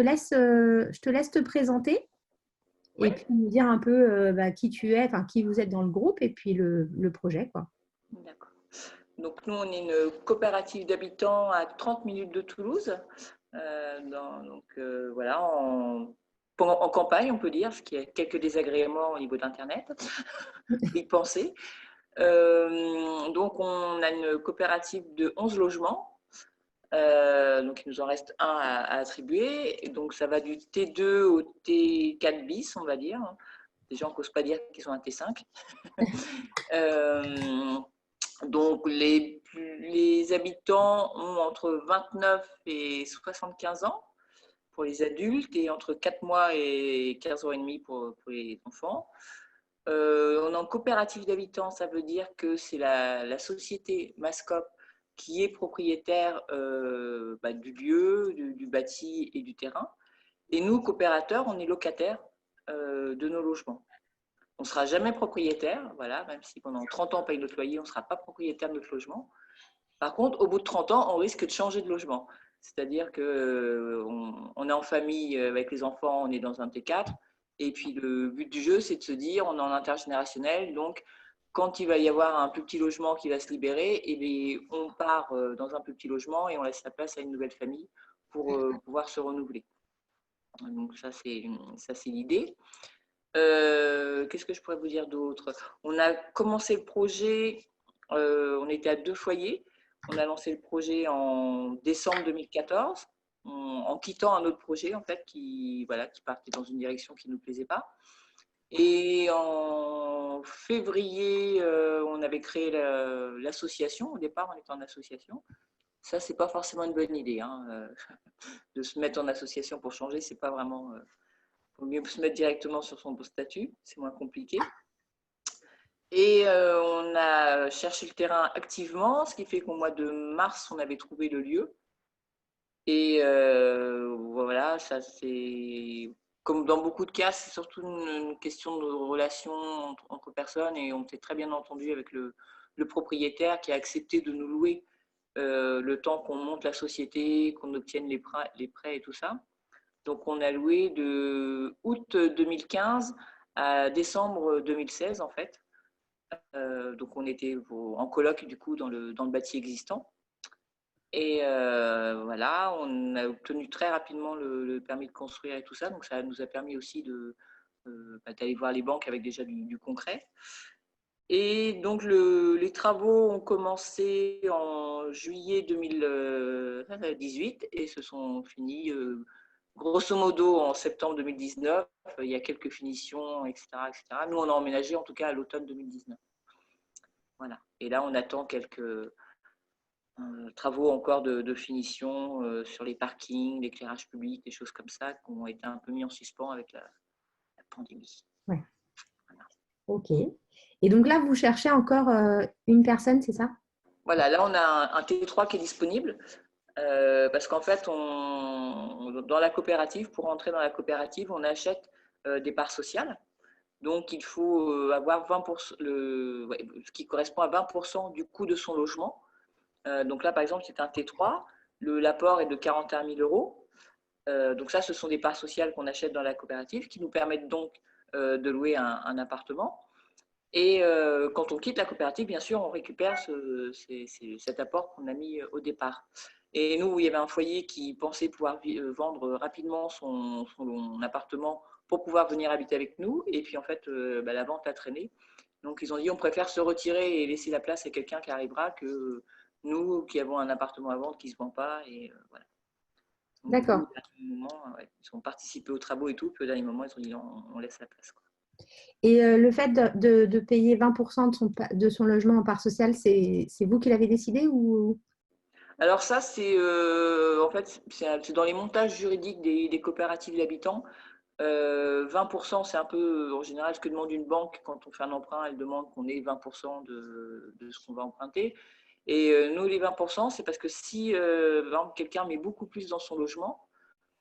je te laisse te présenter et Oui, puis nous dire un peu qui tu es, enfin qui vous êtes dans le groupe et puis le projet, quoi. d'accord. Donc, nous, on est une coopérative d'habitants à 30 minutes de Toulouse. Voilà, en campagne, on peut dire, parce qu'il y a quelques désagréments au niveau d'Internet. Il faut y penser. Donc, on a une coopérative de 11 logements. Donc, il nous en reste un à attribuer. Et donc, ça va du T2 au T4 bis, on va dire. Les gens n'osent pas dire qu'ils sont un T5. Donc, les habitants ont entre 29 et 75 ans pour les adultes et entre 4 mois et 15 ans et demi pour les enfants. On est en coopérative d'habitants, ça veut dire que c'est la société Mascop qui est propriétaire du lieu, du bâti et du terrain. Et nous, coopérateurs, on est locataires de nos logements. On ne sera jamais propriétaire, voilà, même si pendant 30 ans on paye notre loyer, on ne sera pas propriétaire de notre logement. Par contre, au bout de 30 ans, on risque de changer de logement. C'est-à-dire qu'on est en famille avec les enfants, on est dans un T4. Et puis le but du jeu, c'est de se dire, on est en intergénérationnel, donc quand il va y avoir un plus petit logement qui va se libérer, et bien, on part dans un plus petit logement et on laisse la place à une nouvelle famille pour pouvoir se renouveler. Donc ça, c'est l'idée. Qu'est-ce que je pourrais vous dire d'autre? On a commencé le projet, on était à 2 foyers. On a lancé le projet en décembre 2014, en quittant un autre projet en fait qui partait dans une direction qui ne nous plaisait pas. Et en février, on avait créé l'association. Au départ, on était en association. Ça, c'est pas forcément une bonne idée, hein, de se mettre en association pour changer. C'est pas vraiment. Il vaut mieux se mettre directement sur son statut, c'est moins compliqué. Et on a cherché le terrain activement, ce qui fait qu'au mois de mars, on avait trouvé le lieu. Et voilà, ça c'est comme dans beaucoup de cas, c'est surtout une question de relation entre personnes et on s'est très bien entendu avec le propriétaire qui a accepté de nous louer le temps qu'on monte la société, qu'on obtienne les prêts et tout ça. Donc, on a loué de août 2015 à décembre 2016, en fait. Donc, on était en coloc, du coup, dans le bâti existant. Et voilà, on a obtenu très rapidement le permis de construire et tout ça. Donc, ça nous a permis aussi d'aller voir les banques avec déjà du concret. Et donc, les travaux ont commencé en juillet 2018 et se sont finis grosso modo en septembre 2019. Il y a quelques finitions, etc., etc. Nous, on a emménagé en tout cas à l'automne 2019. Voilà. Et là, on attend quelques travaux encore de finition sur les parkings, l'éclairage public, des choses comme ça qui ont été un peu mis en suspens avec la pandémie. Ouais, Voilà. ok. Et donc là, vous cherchez encore une personne, c'est ça? Voilà, là, on a un T3 qui est disponible. Parce qu'en fait, dans la coopérative, pour entrer dans la coopérative, on achète des parts sociales. Donc, il faut avoir 20%, ce qui correspond à 20% du coût de son logement. Donc là, par exemple, c'est un T3. L'apport est de 41 000 euros. Donc ça, ce sont des parts sociales qu'on achète dans la coopérative qui nous permettent donc de louer un appartement. Et quand on quitte la coopérative, bien sûr, on récupère cet apport qu'on a mis au départ. Et nous, il y avait un foyer qui pensait pouvoir vendre rapidement son appartement pour pouvoir venir habiter avec nous. Et puis, en fait, la vente a traîné. Donc, ils ont dit, on préfère se retirer et laisser la place à quelqu'un qui arrivera que nous qui avons un appartement à vendre qui ne se vend pas. Et voilà. Donc, du coup, D'accord. au dernier moment, ils ont participé aux travaux et tout. Puis, au dernier moment, ils ont dit, on laisse la place, quoi. Et le fait de payer 20% de son logement en part sociale, c'est vous qui l'avez décidé ou... Alors ça, c'est en fait, c'est dans les montages juridiques des coopératives d'habitants. 20%, c'est un peu en général ce que demande une banque quand on fait un emprunt. Elle demande qu'on ait 20% de ce qu'on va emprunter. Et nous, les 20%, c'est parce que si par exemple, quelqu'un met beaucoup plus dans son logement,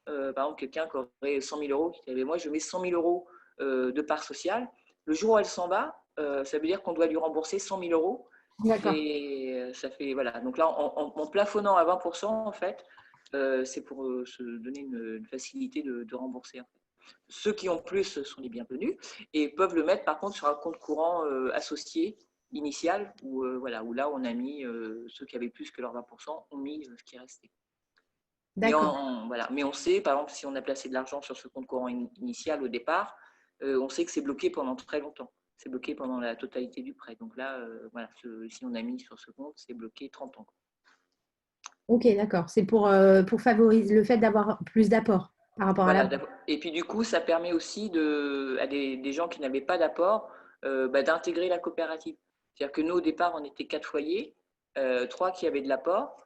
par exemple, quelqu'un qui aurait 100 000 euros, qui dirait, moi, je mets 100 000 euros de part sociale, le jour où elle s'en va, ça veut dire qu'on doit lui rembourser 100 000 euros. D'accord. Et ça fait, voilà. Donc là, en plafonnant à 20%, en fait, c'est pour se donner une facilité de rembourser. En fait. Ceux qui ont plus sont les bienvenus et peuvent le mettre par contre sur un compte courant associé initial où, voilà, où là on a mis ceux qui avaient plus que leurs 20% ont mis ce qui restait. D'accord. Voilà. Mais on sait, par exemple, si on a placé de l'argent sur ce compte courant initial au départ, on sait que c'est bloqué pendant très longtemps. C'est bloqué pendant la totalité du prêt. Donc là, voilà, si on a mis sur ce compte, c'est bloqué 30 ans. Ok, d'accord. C'est pour favoriser le fait d'avoir plus d'apports par rapport à la Voilà. banque. Et puis du coup, ça permet aussi à des gens qui n'avaient pas d'apport d'intégrer la coopérative. C'est-à-dire que nous, au départ, on était 4 foyers, 3 qui avaient de l'apport,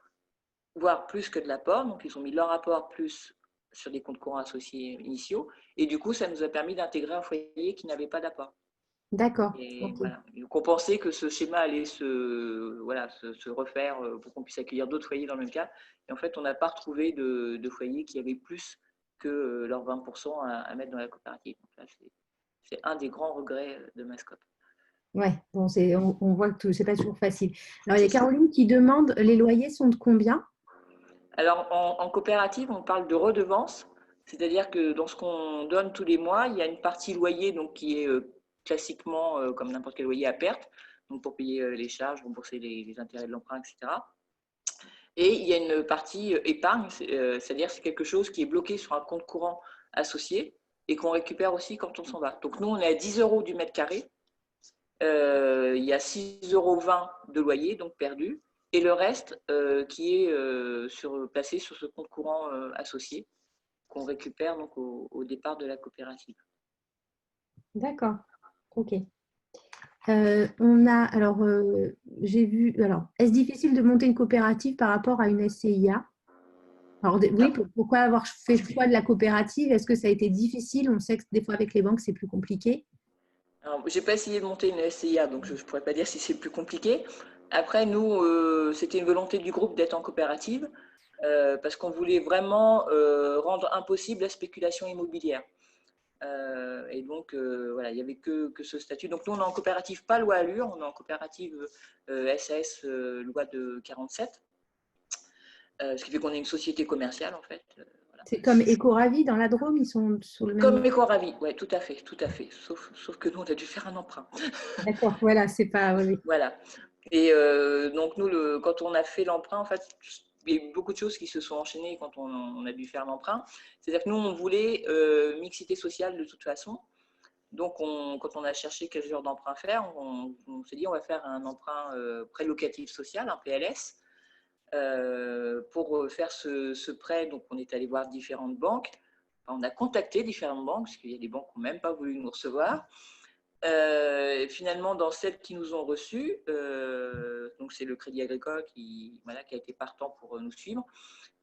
voire plus que de l'apport. Donc, ils ont mis leur apport plus sur des comptes courants associés initiaux. Et du coup, ça nous a permis d'intégrer un foyer qui n'avait pas d'apport. D'accord. Et Ok. voilà. Donc, on pensait que ce schéma allait se refaire pour qu'on puisse accueillir d'autres foyers dans le même cas. Et en fait, on n'a pas retrouvé de foyers qui avaient plus que leurs 20% à mettre dans la coopérative. Donc là, c'est un des grands regrets de Mascotte. Ouais, bon, on voit que c'est pas toujours facile. Alors, il y a C'est ça. Caroline qui demande, les loyers sont de combien? Alors, en coopérative, on parle de redevance, c'est-à-dire que dans ce qu'on donne tous les mois, il y a une partie loyer donc, qui est classiquement comme n'importe quel loyer à perte, donc pour payer les charges, rembourser les intérêts de l'emprunt, etc. Et il y a une partie épargne, c'est-à-dire c'est quelque chose qui est bloqué sur un compte courant associé et qu'on récupère aussi quand on s'en va. Donc nous, on est à 10 euros du mètre carré. Il y a 6,20 euros de loyer, donc perdu, et le reste qui est placé sur ce compte courant associé qu'on récupère donc au départ de la coopérative. D'accord. Ok. J'ai vu, alors, est-ce difficile de monter une coopérative par rapport à une SCIA? Alors, oui, pourquoi avoir fait le choix de la coopérative? Est-ce que ça a été difficile? On sait que des fois avec les banques, c'est plus compliqué. Je n'ai pas essayé de monter une SCIA, donc je ne pourrais pas dire si c'est plus compliqué. Après, nous, c'était une volonté du groupe d'être en coopérative parce qu'on voulait vraiment rendre impossible la spéculation immobilière. Et donc, voilà, il n'y avait que ce statut. Donc, nous, on est en coopérative, pas loi Allure, on est en coopérative SAS, loi de 47, ce qui fait qu'on est une société commerciale, en fait. Voilà. C'est comme Ecoravi dans la Drôme, ils sont sur le même. Comme Ecoravi, oui, tout à fait, tout à fait. Sauf que nous, on a dû faire un emprunt. D'accord, voilà, c'est pas. Oui, oui. Voilà. Et donc, nous, quand on a fait l'emprunt, en fait, il y a eu beaucoup de choses qui se sont enchaînées quand on a dû faire l'emprunt. C'est-à-dire que nous, on voulait mixité sociale de toute façon. Donc, quand on a cherché quel genre d'emprunt faire, on s'est dit on va faire un emprunt prêt locatif social, un PLS. Pour faire ce prêt, donc on est allé voir différentes banques. On a contacté différentes banques, parce qu'il y a des banques qui n'ont même pas voulu nous recevoir. Finalement, dans celles qui nous ont reçus, donc c'est le Crédit Agricole qui a été partant pour nous suivre.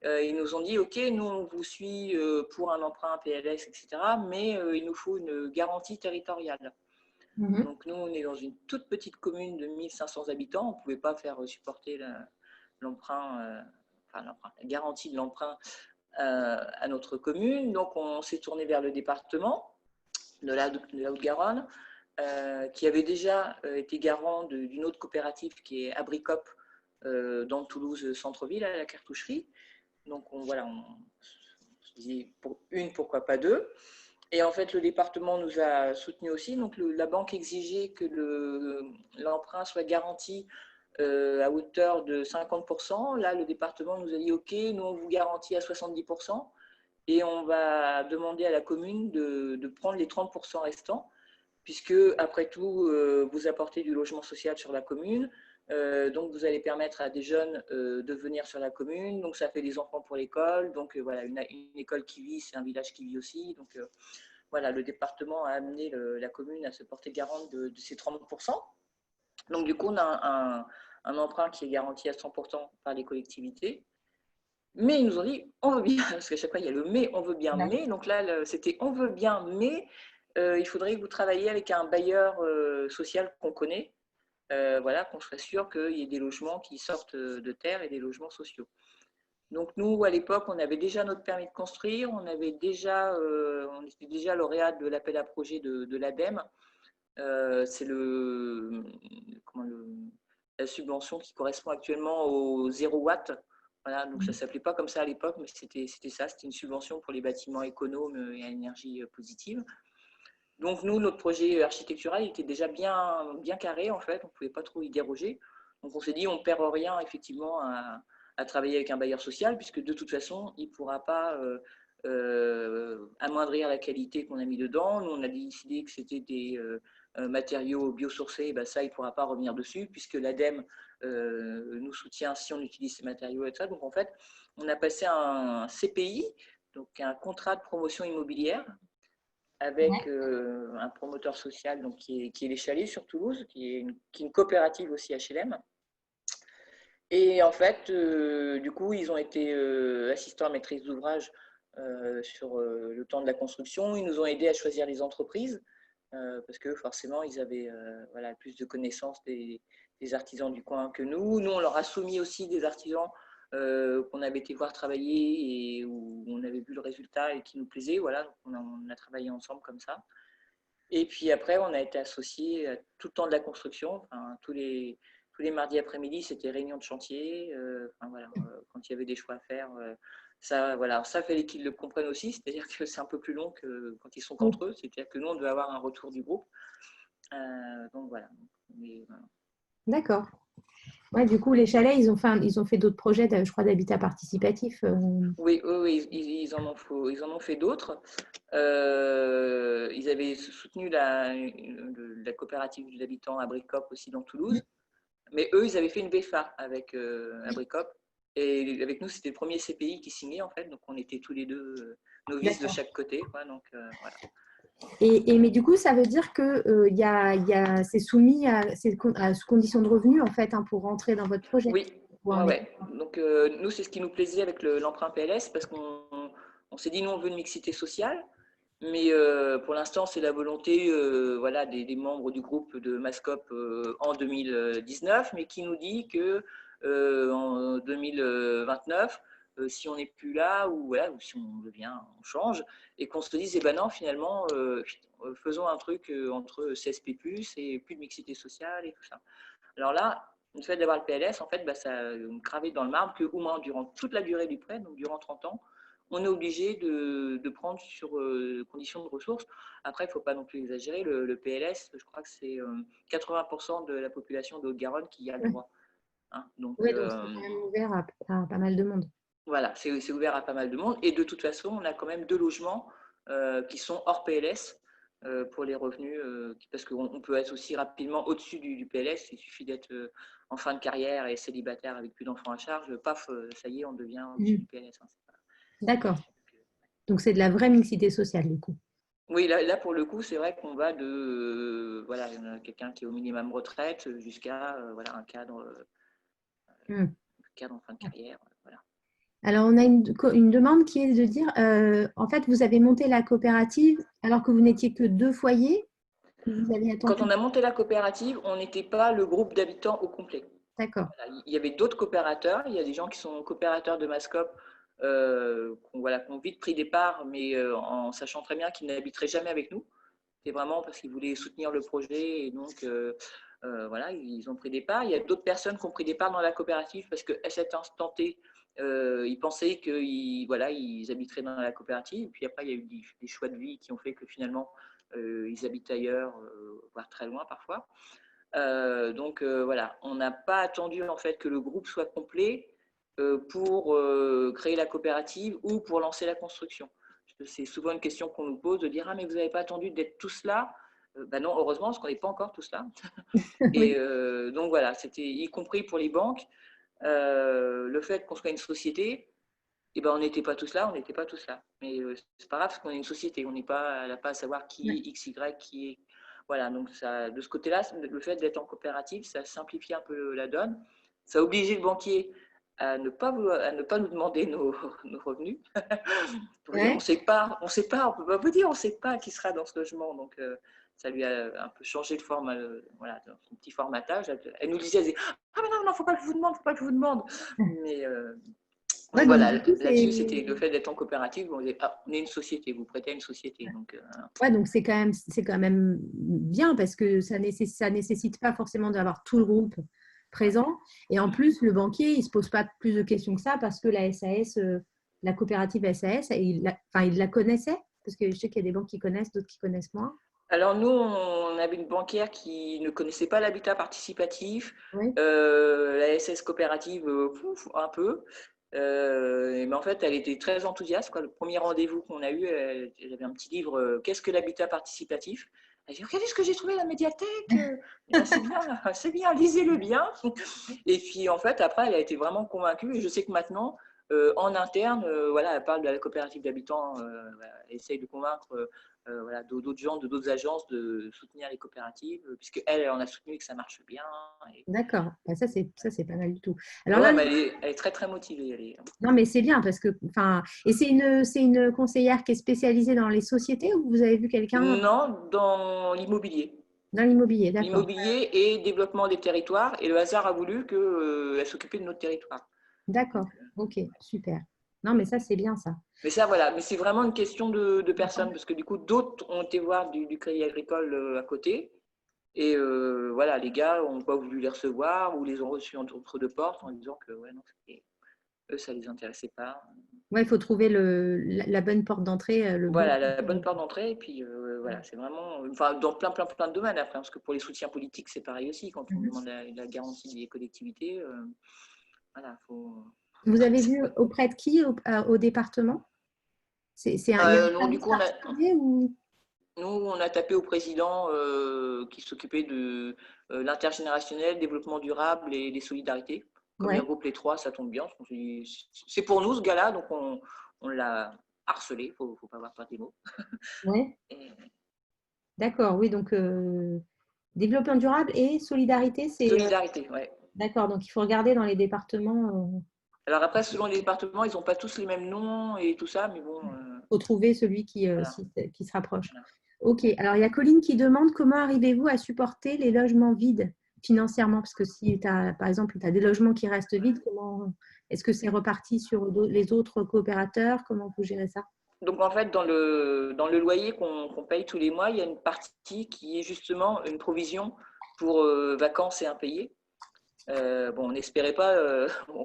Ils nous ont dit, OK, nous, on vous suit pour un emprunt PLS, etc., mais il nous faut une garantie territoriale. Mhm. Donc, nous, on est dans une toute petite commune de 1500 habitants. On ne pouvait pas faire supporter l'emprunt, la garantie de l'emprunt à notre commune. Donc, on s'est tourné vers le département de la Haute-Garonne, qui avait déjà été garant d'une autre coopérative qui est Abricop dans Toulouse centre-ville à la cartoucherie. Donc on se dit pourquoi pas deux. Et en fait, le département nous a soutenus aussi. Donc la banque exigeait que l'emprunt soit garanti à hauteur de 50%. Là, le département nous a dit OK, nous on vous garantit à 70%. Et on va demander à la commune de prendre les 30% restants, puisque, après tout, vous apportez du logement social sur la commune. Donc, vous allez permettre à des jeunes de venir sur la commune. Donc, ça fait des enfants pour l'école. Donc, voilà, une école qui vit, c'est un village qui vit aussi. Donc, voilà, le département a amené la commune à se porter garante de ces 30%. Donc, du coup, on a un emprunt qui est garanti à 100% par les collectivités. Mais ils nous ont dit, on veut bien, parce qu'à chaque fois, il y a le mais, on veut bien, Voilà. mais. Donc là, c'était on veut bien, mais il faudrait que vous travailliez avec un bailleur social qu'on connaît, voilà, qu'on serait sûr qu'il y ait des logements qui sortent de terre et des logements sociaux. Donc nous, à l'époque, on avait déjà notre permis de construire, on était déjà lauréat de l'appel à projet de l'ADEME. C'est la subvention qui correspond actuellement au 0 watt Voilà, donc ça ne s'appelait pas comme ça à l'époque, mais c'était ça, c'était une subvention pour les bâtiments économes et à énergie positive. Donc nous, notre projet architectural était déjà bien carré en fait, on ne pouvait pas trop y déroger. Donc on s'est dit, on ne perd rien effectivement à travailler avec un bailleur social, puisque de toute façon, il ne pourra pas amoindrir la qualité qu'on a mis dedans. Nous, on a décidé que c'était des matériaux biosourcés, ben ça, il ne pourra pas revenir dessus, puisque l'ADEME nous soutient si on utilise ces matériaux et tout ça. Donc en fait, on a passé un CPI, donc un contrat de promotion immobilière, avec un promoteur social donc, qui est les Chalets sur Toulouse, qui est une coopérative aussi HLM. Et en fait, du coup, ils ont été assistants à maîtrise d'ouvrage sur le temps de la construction. Ils nous ont aidés à choisir les entreprises parce que forcément, ils avaient voilà, plus de connaissances des artisans du coin que nous. Nous, on leur a soumis aussi des artisans qu'on avait été voir travailler et où on avait vu le résultat et qui nous plaisait. Voilà, donc on a travaillé ensemble comme ça. Et puis après, on a été associés tout le temps de la construction. Enfin, tous les mardis après-midi, c'était réunion de chantier. Enfin, voilà, quand il y avait des choix à faire, ça, voilà, ça fallait qu'ils le comprennent aussi. C'est-à-dire que c'est un peu plus long que quand ils sont qu'entre eux. C'est-à-dire que nous, on doit avoir un retour du groupe. Donc voilà. Voilà. D'accord. Ouais, du coup, les chalets, ils ont fait d'autres projets, je crois, d'habitat participatif. Oui, ils en ont fait d'autres. Ils avaient soutenu la coopérative d'habitants Abricop aussi dans Toulouse. Mais eux, ils avaient fait une BFA avec Abricop. Et avec nous, c'était le premier CPI qui signait, en fait. Donc, on était tous les deux novices de chaque côté. Quoi, donc, voilà. Mais du coup, ça veut dire que c'est soumis à sous condition de revenus, en fait, hein, pour rentrer dans votre projet. Oui, ouais. Donc, nous, c'est ce qui nous plaisait avec l'emprunt PLS, parce qu'on s'est dit, nous, on veut une mixité sociale. Mais pour l'instant, c'est la volonté voilà, des membres du groupe de Mascop en 2019, mais qui nous dit que en 2029, si on n'est plus là, ou, voilà, ou si on devient, on change, et qu'on se dise, eh ben non, finalement, faisons un truc entre CSP+, et plus de mixité sociale et tout ça. Alors là, le fait d'avoir le PLS, en fait, bah, ça a gravé dans le marbre qu'au moins durant toute la durée du prêt, donc durant 30 ans, on est obligé de prendre sur conditions de ressources. Après, il ne faut pas non plus exagérer. Le PLS, je crois que c'est 80% de la population de Haute-Garonne qui y a le droit. Hein. Donc, Oui, donc c'est quand même ouvert à pas mal de monde. voilà, c'est ouvert à pas mal de monde. Et de toute façon, on a quand même 2 logements qui sont hors PLS pour les revenus, parce qu'on peut être aussi rapidement au-dessus du PLS. Il suffit d'être en fin de carrière et célibataire avec plus d'enfants à charge. Paf, ça y est, on devient au-dessus du PLS. Hein. D'accord. Donc, c'est de la vraie mixité sociale, du coup. Oui, là, pour le coup, c'est vrai qu'on va de voilà, quelqu'un qui est au minimum retraite jusqu'à voilà, un cadre en fin de carrière. Voilà. Alors, on a une demande qui est de dire, en fait, vous avez monté la coopérative alors que vous n'étiez que 2 foyers. Vous avez Quand attendu. on a monté la coopérative, on n'était pas le groupe d'habitants au complet. D'accord. Voilà, il y avait d'autres coopérateurs. Il y a des gens qui sont coopérateurs de Mascop qui ont vite pris des parts, mais en sachant très bien qu'ils n'habiteraient jamais avec nous. C'est vraiment parce qu'ils voulaient soutenir le projet et donc voilà, ils ont pris des parts. Il y a d'autres personnes qui ont pris des parts dans la coopérative parce qu'à cet instant T, ils pensaient qu'ils voilà, ils habiteraient dans la coopérative. Et puis après, il y a eu des choix de vie qui ont fait que finalement, ils habitent ailleurs, voire très loin parfois. Donc voilà, on n'a pas attendu en fait que le groupe soit complet pour créer la coopérative ou pour lancer la construction. C'est souvent une question qu'on nous pose de dire ah mais vous n'avez pas attendu d'être tous là. Ben non, heureusement parce qu'on n'est pas encore tous là. Et Oui. donc voilà, c'était y compris pour les banques. Le fait qu'on soit une société, eh ben, on n'était pas tous là, on n'était pas tous là. Mais c'est pas grave parce qu'on est une société, on n'est pas là pas à savoir qui est XY, qui est. Voilà, donc ça, de ce côté-là, le fait d'être en coopérative, ça simplifie un peu la donne. Ça a obligé le banquier à ne pas nous demander nos revenus. Pour dire, Ouais. on ne sait pas, on peut pas vous dire, on ne sait pas qui sera dans ce logement. Donc, ça lui a un peu changé de forme, voilà, son petit formatage. Elle nous disait, ah mais non, non, faut pas que je vous demande, faut pas que je vous demande. Mais Ouais, donc donc voilà, du coup, là-dessus, c'était le fait d'être en coopérative. On disait, ah, on est une société, vous prêtez à une société. Donc, ouais, donc c'est quand même bien parce que ça nécessite pas forcément d'avoir tout le groupe présent. Et en plus, le banquier, il ne se pose pas plus de questions que ça parce que la SAS, la coopérative SAS, il la connaissait. Parce que je sais qu'il y a des banques qui connaissent, d'autres qui connaissent moins. Alors nous, on avait une banquière qui ne connaissait pas l'habitat participatif, Oui, la SS coopérative, un peu. Mais en fait, elle était très enthousiaste, quoi. Le premier rendez-vous qu'on a eu, elle avait un petit livre, Qu'est-ce que l'habitat participatif? Elle dit, regardez ce que j'ai trouvé à la médiathèque. C'est bien, lisez-le bien. Et puis en fait, après, elle a été vraiment convaincue. Et je sais que maintenant, en interne, voilà, elle parle de la coopérative d'habitants, elle essaye de convaincre voilà, d'autres gens, de d'autres agences de soutenir les coopératives, puisque elle en a soutenu que ça marche bien. Et... d'accord. Bah, ça, c'est pas mal du tout. Alors là, Ouais, mais elle est très très motivée. non, mais c'est bien parce que, enfin, et c'est une conseillère qui est spécialisée dans les sociétés ou vous avez vu quelqu'un Non, dans l'immobilier. dans l'immobilier, d'accord. L'immobilier et développement des territoires. Et le hasard a voulu qu'elle s'occupait de notre territoire. D'accord, Donc, ok, super. Non, mais ça, c'est bien ça. mais ça, voilà. Mais c'est vraiment une question de personnes, parce que du coup, d'autres ont été voir du Crédit Agricole à côté. Et voilà, les gars n'ont pas voulu les recevoir ou les ont reçus entre deux portes en disant que ouais, non, eux, ça ne les intéressait pas. Ouais, il faut trouver la bonne porte d'entrée, le bon. Voilà, la bonne porte d'entrée. Et puis voilà, c'est vraiment, enfin, dans plein de domaines après, parce que pour les soutiens politiques, c'est pareil aussi. Quand on Mhm. demande la garantie des collectivités, voilà, faut. Vous avez vu auprès de qui au département? Il y a un Non, du service coup, particulier ou... nous, on a tapé au président qui s'occupait de l'intergénérationnel, développement durable et des solidarités. Comme il Ouais, regroupe les trois, ça tombe bien. C'est pour nous ce gars-là, donc on l'a harcelé, faut pas avoir peur des mots. ouais, Et d'accord, oui, donc développement durable et solidarité, c'est solidarité, ouais. d'accord, donc il faut regarder dans les départements, Alors après, selon les départements, ils n'ont pas tous les mêmes noms et tout ça, mais bon, faut trouver celui voilà. qui se rapproche. Voilà. Ok, alors il y a Colline qui demande comment arrivez-vous à supporter les logements vides financièrement? Parce que si tu as, par exemple, tu as des logements qui restent vides, comment est-ce que c'est reparti sur les autres coopérateurs? Comment vous gérez ça? Donc en fait, dans le loyer qu'on paye tous les mois, il y a une partie qui est justement une provision pour vacances et impayés. Bon, on n'espérait pas,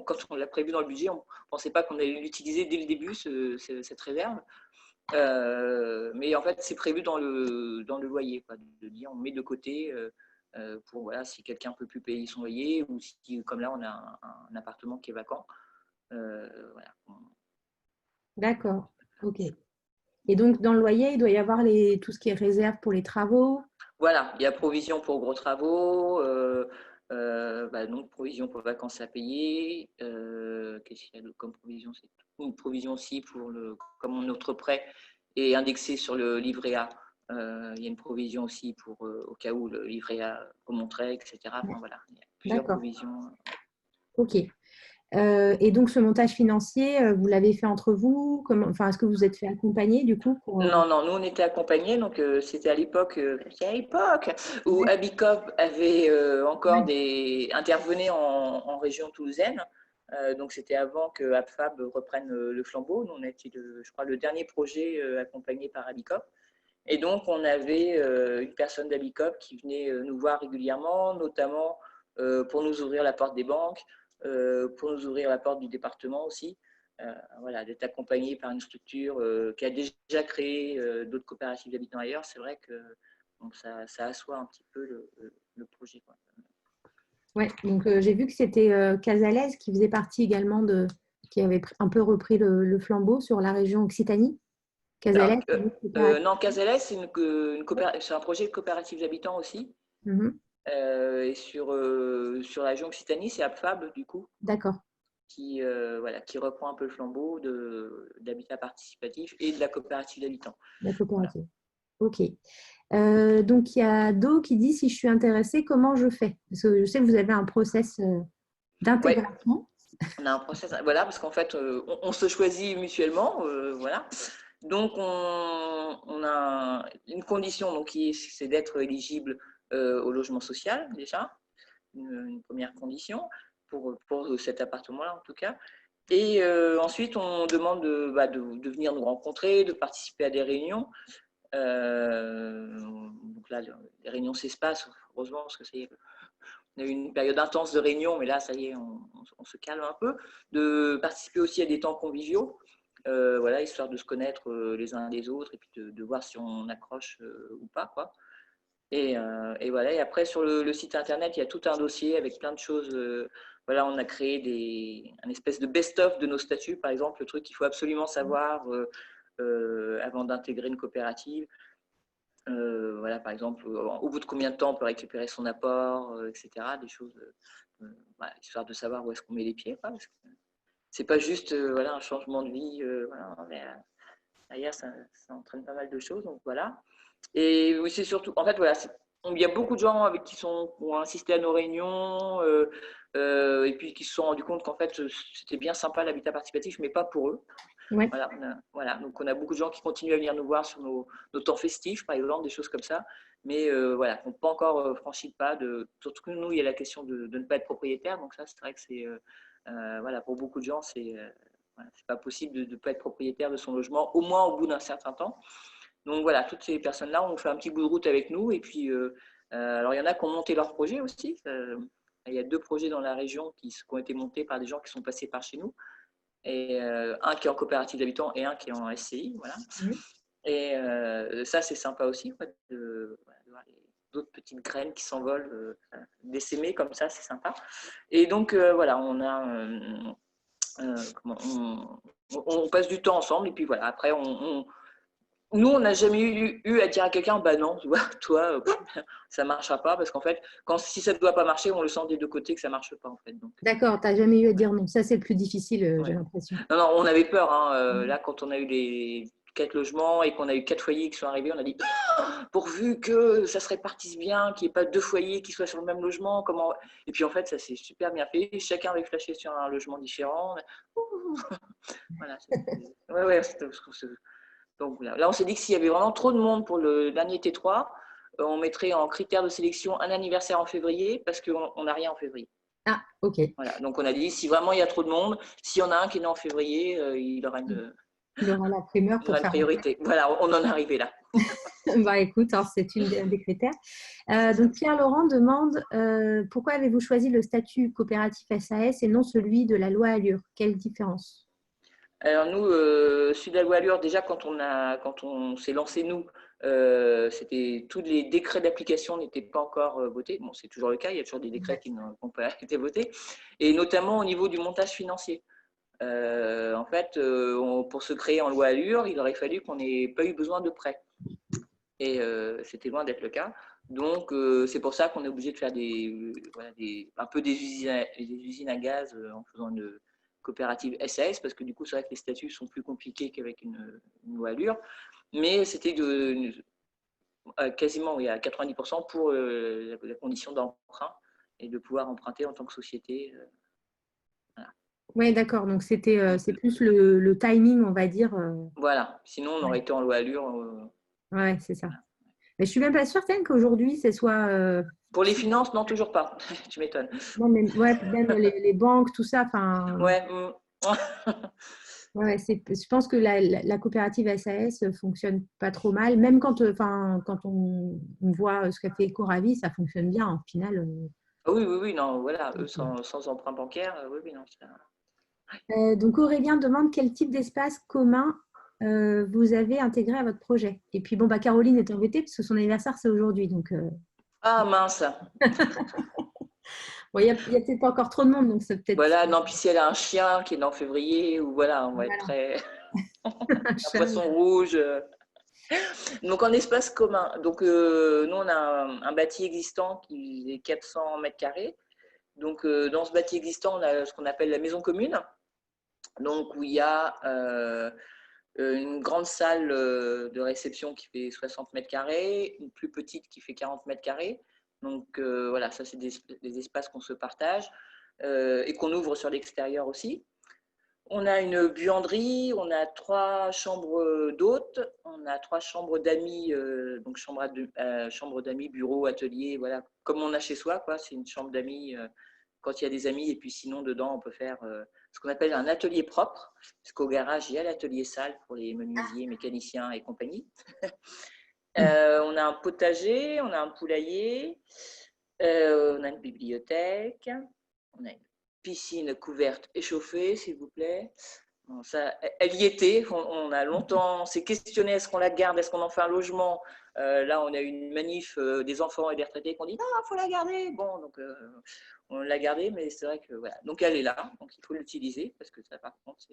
quand on l'a prévu dans le budget, on ne pensait pas qu'on allait l'utiliser dès le début, cette réserve. Mais en fait, c'est prévu dans le loyer, quoi, de dire on met de côté pour voilà, si quelqu'un ne peut plus payer son loyer ou si, comme là, on a un appartement qui est vacant. Voilà. D'accord, ok. Et donc dans le loyer, il doit y avoir tout ce qui est réserve pour les travaux. Voilà, il y a provision pour gros travaux, donc provision pour vacances à payer. Qu'est-ce qu'il y a d'autre comme provision? C'est une provision aussi pour comme notre prêt est indexé sur le livret A. Il y a une provision aussi pour au cas où le livret A remonterait, etc. Enfin, voilà, il y a plusieurs D'accord, provisions. ok. Et donc ce montage financier, vous l'avez fait entre vous? Comment, enfin, est-ce que vous êtes fait accompagner du coup pour, Non, non, nous on était accompagnés, donc c'était à l'époque, où Ouais, Abicop avait encore ouais, intervenait en région toulousaine. Donc c'était avant que AppFab reprenne le flambeau. Nous on a été, je crois, le dernier projet accompagné par Abicop. Et donc on avait une personne d'Abicop qui venait nous voir régulièrement, notamment pour nous ouvrir la porte des banques, pour nous ouvrir la porte du département aussi. Voilà, d'être accompagné par une structure qui a déjà créé d'autres coopératives d'habitants ailleurs, c'est vrai que bon, ça assoit un petit peu le projet, quoi. ouais. Donc j'ai vu que c'était Casales qui faisait partie également qui avait un peu repris le flambeau sur la région Occitanie. Alors, Casales, c'est une autre coopérative. non, Casales, c'est un projet de coopérative d'habitants aussi. Mhm. Et sur la région Occitanie, c'est AppFab, du coup, D'accord, voilà, qui reprend un peu le flambeau d'habitat participatif et de la coopérative d'habitants. la Voilà. coopérative. Ok. Donc il y a Do qui dit si je suis intéressée, comment je fais? Parce que je sais que vous avez un process Ouais, d'intégration. on a un process, voilà, parce qu'en fait, on se choisit mutuellement, voilà. Donc, on a une condition, donc, c'est d'être éligible au logement social, déjà, une première condition, pour cet appartement-là, en tout cas. Et ensuite, on demande de venir nous rencontrer, de participer à des réunions. Donc là, les réunions s'espacent, heureusement, parce que ça y est, a eu une période intense de réunions, mais là, ça y est, on se calme un peu. De participer aussi à des temps conviviaux, voilà, histoire de se connaître les uns les autres et puis de voir si on accroche ou pas, quoi. Et voilà. Et après, sur le site internet, il y a tout un dossier avec plein de choses. Voilà, on a créé un espèce de best-of de nos statuts, par exemple, le truc qu'il faut absolument savoir avant d'intégrer une coopérative. Voilà, par exemple, au bout de combien de temps on peut récupérer son apport, etc. Des choses, voilà, histoire de savoir où est-ce qu'on met les pieds, quoi, parce que c'est pas juste voilà, un changement de vie, voilà, mais derrière, ça entraîne pas mal de choses, donc voilà. Et oui, c'est surtout, en fait, voilà, il y a beaucoup de gens avec qui ont assisté à nos réunions et puis qui se sont rendus compte qu'en fait, c'était bien sympa l'habitat participatif, mais pas pour eux. Ouais. Voilà, donc on a beaucoup de gens qui continuent à venir nous voir sur nos temps festifs, par exemple, des choses comme ça, mais voilà, qui n'ont pas encore franchi le pas. Surtout que nous, il y a la question de ne pas être propriétaire, donc ça, c'est vrai que c'est, voilà, pour beaucoup de gens, c'est pas possible de ne pas être propriétaire de son logement, au moins au bout d'un certain temps. Donc voilà, toutes ces personnes-là ont fait un petit bout de route avec nous. Et puis, alors il y en a qui ont monté leur projet aussi. Il y a 2 projets dans la région qui ont été montés par des gens qui sont passés par chez nous. Et un qui est en coopérative d'habitants et un qui est en SCI. Voilà. Et ça, c'est sympa aussi, quoi, de voir d'autres petites graines qui s'envolent, d'essaimer comme ça, c'est sympa. Et donc, voilà, on passe du temps ensemble. Et puis voilà, après, nous, on n'a jamais eu à dire à quelqu'un, bah non, toi, ça ne marchera pas, parce qu'en fait, si ça ne doit pas marcher, on le sent des 2 côtés que ça ne marche pas, en fait. D'accord, tu n'as jamais eu à dire non. Ça, c'est le plus difficile, Ouais. j'ai l'impression. Non, on avait peur. Hein. Là, quand on a eu les 4 logements et qu'on a eu 4 foyers qui sont arrivés, on a dit, pourvu que ça se répartisse bien, qu'il n'y ait pas 2 foyers qui soient sur le même logement. Comment... Et puis, en fait, ça s'est super bien fait. Chacun avait flashé sur un logement différent. Voilà. Ouais, donc là, on s'est dit que s'il y avait vraiment trop de monde pour le dernier T3, on mettrait en critère de sélection un anniversaire en février parce qu'on n'a rien en février. Ah, ok. Voilà, donc on a dit si vraiment il y a trop de monde, s'il y en a un qui est né en février, il aura Il aura la primeur pour une faire. priorité. Voilà, on en est arrivé là. Bah, écoute, c'est un des critères. Donc Pierre-Laurent demande pourquoi avez-vous choisi le statut coopératif SAS et non celui de la loi Allure? Quelle différence? Alors nous, celui de la loi Allure, déjà quand on s'est lancé nous, c'était tous les décrets d'application n'étaient pas encore votés. Bon, c'est toujours le cas, il y a toujours des décrets qui n'ont pas été votés, et notamment au niveau du montage financier. En fait, pour se créer en loi Allure, il aurait fallu qu'on n'ait pas eu besoin de prêt. Et c'était loin d'être le cas. Donc, c'est pour ça qu'on est obligé de faire un peu des usines à gaz en faisant une coopérative SAS, parce que du coup, c'est vrai que les statuts sont plus compliqués qu'avec une loi Allure. Mais c'était quasiment, oui, à 90% pour la condition d'emprunt et de pouvoir emprunter en tant que société. Voilà. Oui, d'accord. Donc c'est plus le timing, on va dire. Voilà. Sinon, on aurait été en loi Allure. Ouais, c'est ça. Mais je suis même pas sûre qu'aujourd'hui, ce soit. Pour les finances, non, toujours pas. Tu m'étonnes. Non, mais ouais, même les banques, tout ça. Ouais. Ouais, je pense que la coopérative SAS fonctionne pas trop mal. Même quand on voit ce qu'a fait Coravi, ça fonctionne bien. Au final. Oui, non, voilà, eux, sans emprunt bancaire, oui, non. Donc Aurélien demande quel type d'espace commun vous avez intégré à votre projet. Et puis bon, bah, Caroline est embêtée parce que son anniversaire c'est aujourd'hui. Donc Ah mince. bon, il y a peut-être pas encore trop de monde, donc c'est peut-être. Voilà, non, puis si elle a un chien qui est né en février, ou voilà, on va être très. Un poisson rouge. Donc en espace commun. Donc nous, on a un bâti existant qui est 400 mètres carrés. Donc dans ce bâti existant, on a ce qu'on appelle la maison commune. Donc où il y a une grande salle de réception qui fait 60 mètres carrés, une plus petite qui fait 40 mètres carrés. Donc voilà, ça c'est des espaces qu'on se partage et qu'on ouvre sur l'extérieur aussi. On a une buanderie, on a 3 chambres d'hôtes, on a 3 chambres d'amis, donc chambre d'amis, bureau, atelier, voilà, comme on a chez soi, quoi. C'est une chambre d'amis quand il y a des amis, et puis sinon dedans on peut faire ce qu'on appelle un atelier propre, parce qu'au garage il y a l'atelier salle pour les menuisiers, mécaniciens et compagnie. On a un potager, on a un poulailler. On a une bibliothèque, on a une piscine couverte et chauffée, s'il vous plaît. Bon, ça, elle y était, on a longtemps, on s'est questionné, est-ce qu'on la garde, est-ce qu'on en fait un logement. Là, on a eu une manif des enfants et des retraités qui ont dit non, il faut la garder. Bon, donc on l'a gardée, mais c'est vrai que voilà. Donc elle est là, donc il faut l'utiliser, parce que ça, par contre,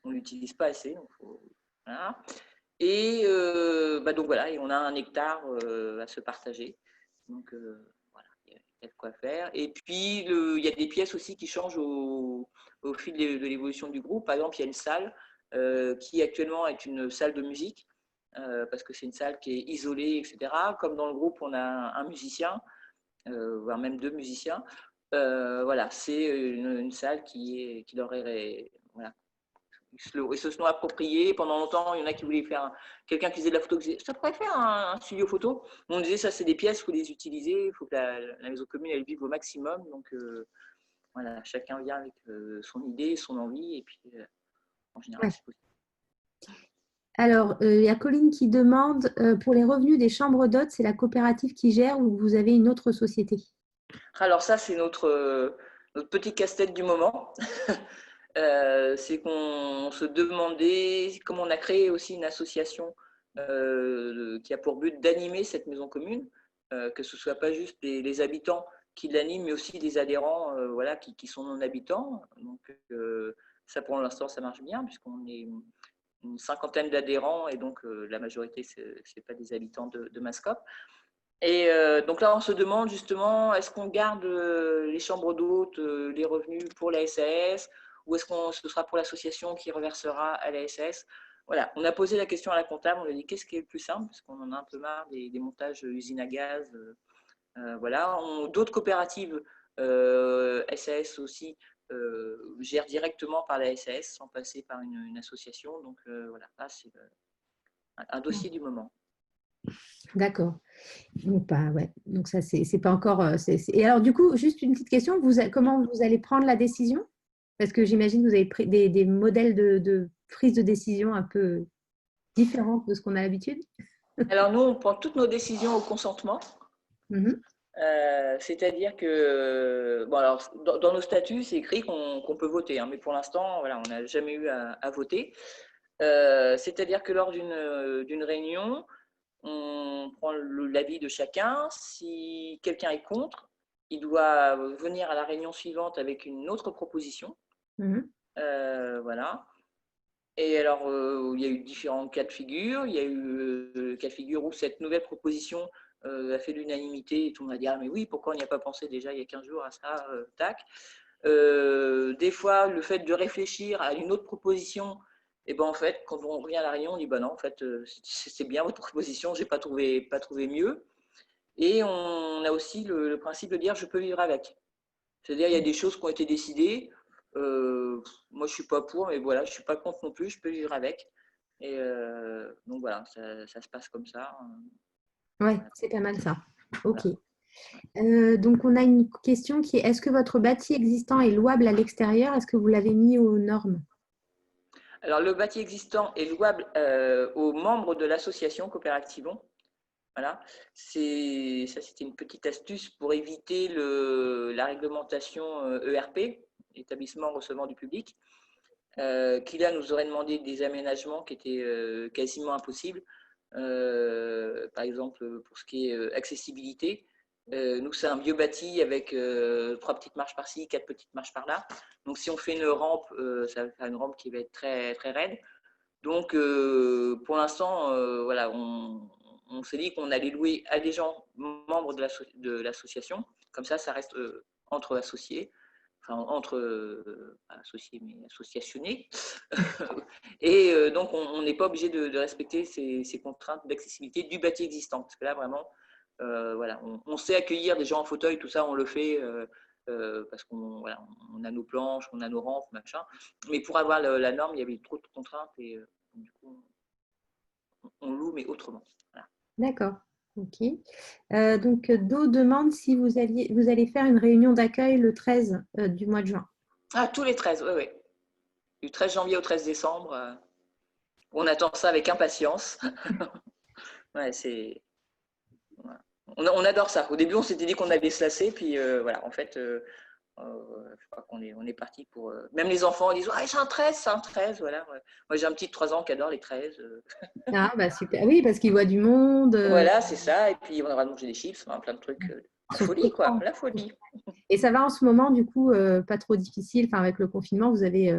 on ne l'utilise pas assez. Donc voilà. Et donc voilà, et on a 1 hectare à se partager. Donc voilà, il y a de quoi faire. Et puis il y a des pièces aussi qui changent au fil de l'évolution du groupe. Par exemple, il y a une salle qui actuellement est une salle de musique, parce que c'est une salle qui est isolée, etc. Comme dans le groupe, on a un musicien, voire même 2 musiciens. Voilà, c'est une salle qui leur est voilà, ils se sont appropriés. Pendant longtemps, il y en a qui voulaient faire quelqu'un qui faisait de la photo, qui disait ça pourrait faire un studio photo. On disait ça, c'est des pièces, il faut les utiliser, il faut que la maison commune elle vive au maximum. Donc voilà, chacun vient avec son idée, son envie, et puis en général, Ouais. c'est possible. Alors, il y a Colline qui demande, pour les revenus des chambres d'hôtes, c'est la coopérative qui gère ou vous avez une autre société? Alors ça, c'est notre petit casse-tête du moment. C'est qu'on se demandait, comme on a créé aussi une association qui a pour but d'animer cette maison commune, que ce ne soit pas juste les habitants qui l'animent, mais aussi des adhérents voilà, qui sont non-habitants. Donc ça, pour l'instant, ça marche bien, puisqu'on est une 50aine d'adhérents, et donc la majorité, ce n'est pas des habitants de Mascop. Et donc là, on se demande justement, est-ce qu'on garde les chambres d'hôtes, les revenus pour la SAS, ou est-ce que ce sera pour l'association qui reversera à la SAS? Voilà, on a posé la question à la comptable, on a dit qu'est-ce qui est le plus simple, parce qu'on en a un peu marre des montages usines à gaz. Voilà, d'autres coopératives SAS aussi gèrent directement par la SAS sans passer par une association. Donc voilà, là, c'est un dossier du moment. D'accord. Donc, ouais. Donc ça, c'est pas encore. Et alors, du coup, juste une petite question, comment vous allez prendre la décision? Parce que j'imagine que vous avez pris des modèles de prise de décision un peu différents de ce qu'on a l'habitude. Alors nous, on prend toutes nos décisions au consentement. Mhm. C'est-à-dire que, bon, alors, dans nos statuts, c'est écrit qu'on peut voter, hein, mais pour l'instant, voilà, on n'a jamais eu à voter. C'est-à-dire que lors d'une réunion, on prend l'avis de chacun. Si quelqu'un est contre, il doit venir à la réunion suivante avec une autre proposition. Mhm. Voilà. Et alors, il y a eu différents cas de figure. Il y a eu le cas de figure où cette nouvelle proposition a fait l'unanimité et tout le monde a dit ah mais oui, pourquoi on n'y a pas pensé déjà il y a 15 jours à ça, tac. Des fois, le fait de réfléchir à une autre proposition, et ben en fait, quand on revient à la réunion, on dit bah non, en fait, c'est bien votre proposition, j'ai pas trouvé mieux. Et on a aussi le principe de dire je peux vivre avec. C'est-à-dire il y a des choses qui ont été décidées. Moi, je suis pas pour, mais voilà, je suis pas contre non plus, je peux vivre avec. Et donc voilà, ça se passe comme ça. Ouais, c'est pas mal ça. Ok. Voilà. Donc, on a une question qui est, est-ce que votre bâti existant est louable à l'extérieur? Est-ce que vous l'avez mis aux normes? Alors, le bâti existant est louable aux membres de l'association Coopérativon. Voilà. Ça, c'était une petite astuce pour éviter la réglementation ERP, établissement recevant du public, qui là nous aurait demandé des aménagements qui étaient quasiment impossibles. Par exemple, pour ce qui est accessibilité, nous, c'est un vieux bâti avec 3 petites marches par-ci, 4 petites marches par-là. Donc, si on fait une rampe, ça va faire une rampe qui va être très, très raide. Donc, pour l'instant, voilà, on s'est dit qu'on allait louer à des gens membres de l'association. Comme ça reste entre associés, enfin entre associés, mais associationnés. Et donc, on n'est pas obligé de respecter ces contraintes d'accessibilité du bâti existant. Parce que là, vraiment, voilà, on sait accueillir des gens en fauteuil, tout ça, on le fait parce qu'on voilà, on a nos planches, on a nos rampes, machin. Mais pour avoir la norme, il y avait trop de contraintes et du coup, on loue, mais autrement. Voilà. D'accord. Ok. Donc, Do demande si vous allez faire une réunion d'accueil le 13 du mois de juin. Ah, tous les 13, oui, oui. Du 13 janvier au 13 décembre, on attend ça avec impatience. Ouais, voilà. On adore ça. Au début, on s'était dit qu'on allait se lasser, puis voilà, en fait, je crois qu'on est parti pour. Même les enfants disent ouais, c'est un 13. Voilà. Moi, j'ai un petit de 3 ans qui adore les 13. Ah, bah super. Oui, parce qu'ils voient du monde. Voilà, c'est ça. Et puis, on aura mangé des chips, enfin, plein de trucs. Ils La sont folie, quoi. contents. La folie. Et ça va en ce moment, du coup, pas trop difficile. Enfin, avec le confinement, vous avez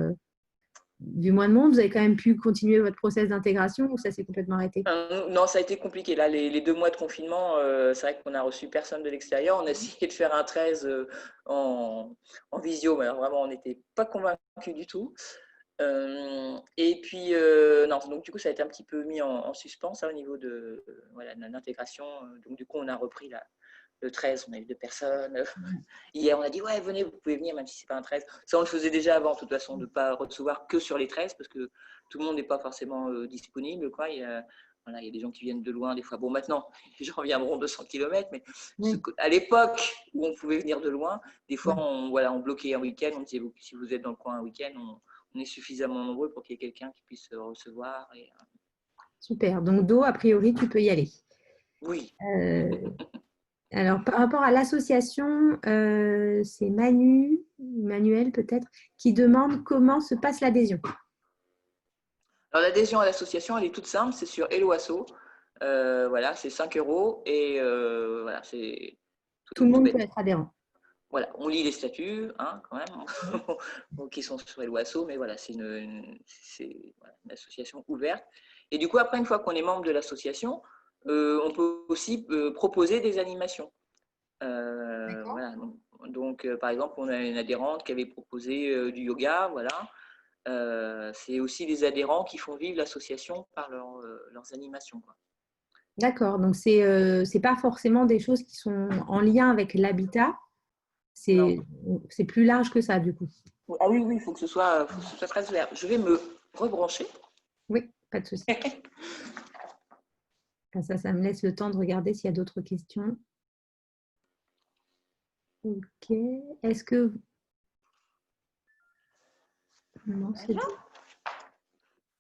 vu moins de monde. Vous avez quand même pu continuer votre process d'intégration ou ça s'est complètement arrêté? Non, ça a été compliqué. Là, les 2 mois de confinement, c'est vrai qu'on a reçu personne de l'extérieur. On a essayé de faire un 13 en visio, mais alors vraiment, on n'était pas convaincus du tout. Et puis, non, donc du coup, ça a été un petit peu mis en suspens, ça, au niveau de voilà, de l'intégration. Donc, du coup, on a repris le 13, on a eu 2 personnes. Hier, on a dit, ouais, venez, vous pouvez venir, même si ce n'est pas un 13. Ça, on le faisait déjà avant, de toute façon, de ne pas recevoir que sur les 13, parce que tout le monde n'est pas forcément disponible, quoi. Voilà, il y a des gens qui viennent de loin, des fois. Bon, maintenant, les gens viendront 200 km, mais Oui. à l'époque où on pouvait venir de loin, des fois, Ouais. voilà, on bloquait un week-end, on disait, si vous êtes dans le coin un week-end, on est suffisamment nombreux pour qu'il y ait quelqu'un qui puisse recevoir. Super. Donc, Do, a priori, tu peux y aller. Oui. Euh, alors, par rapport à l'association, c'est Manuel peut-être, qui demande comment se passe l'adhésion. Alors, l'adhésion à l'association, elle est toute simple, c'est sur Hello Asso. Voilà, c'est 5 euros et voilà, c'est Tout le tout monde peut bête. être adhérent. Voilà, on lit les statuts, hein, quand même, qui sont sur Hello Asso, mais voilà, c'est voilà, une association ouverte. Et du coup, après, une fois qu'on est membre de l'association, on peut aussi proposer des animations. D'accord. Voilà, donc, par exemple, on a une adhérente qui avait proposé du yoga, voilà. C'est aussi des adhérents qui font vivre l'association par leurs animations, quoi. D'accord. Donc, c'est pas forcément des choses qui sont en lien avec l'habitat. Non. C'est plus large que ça, du coup. Ah oui, oui, il faut que ce soit très vert. Je vais me rebrancher. Oui, pas de souci. Comme ça me laisse le temps de regarder s'il y a d'autres questions. Ok. Est-ce que... Non, c'est bon.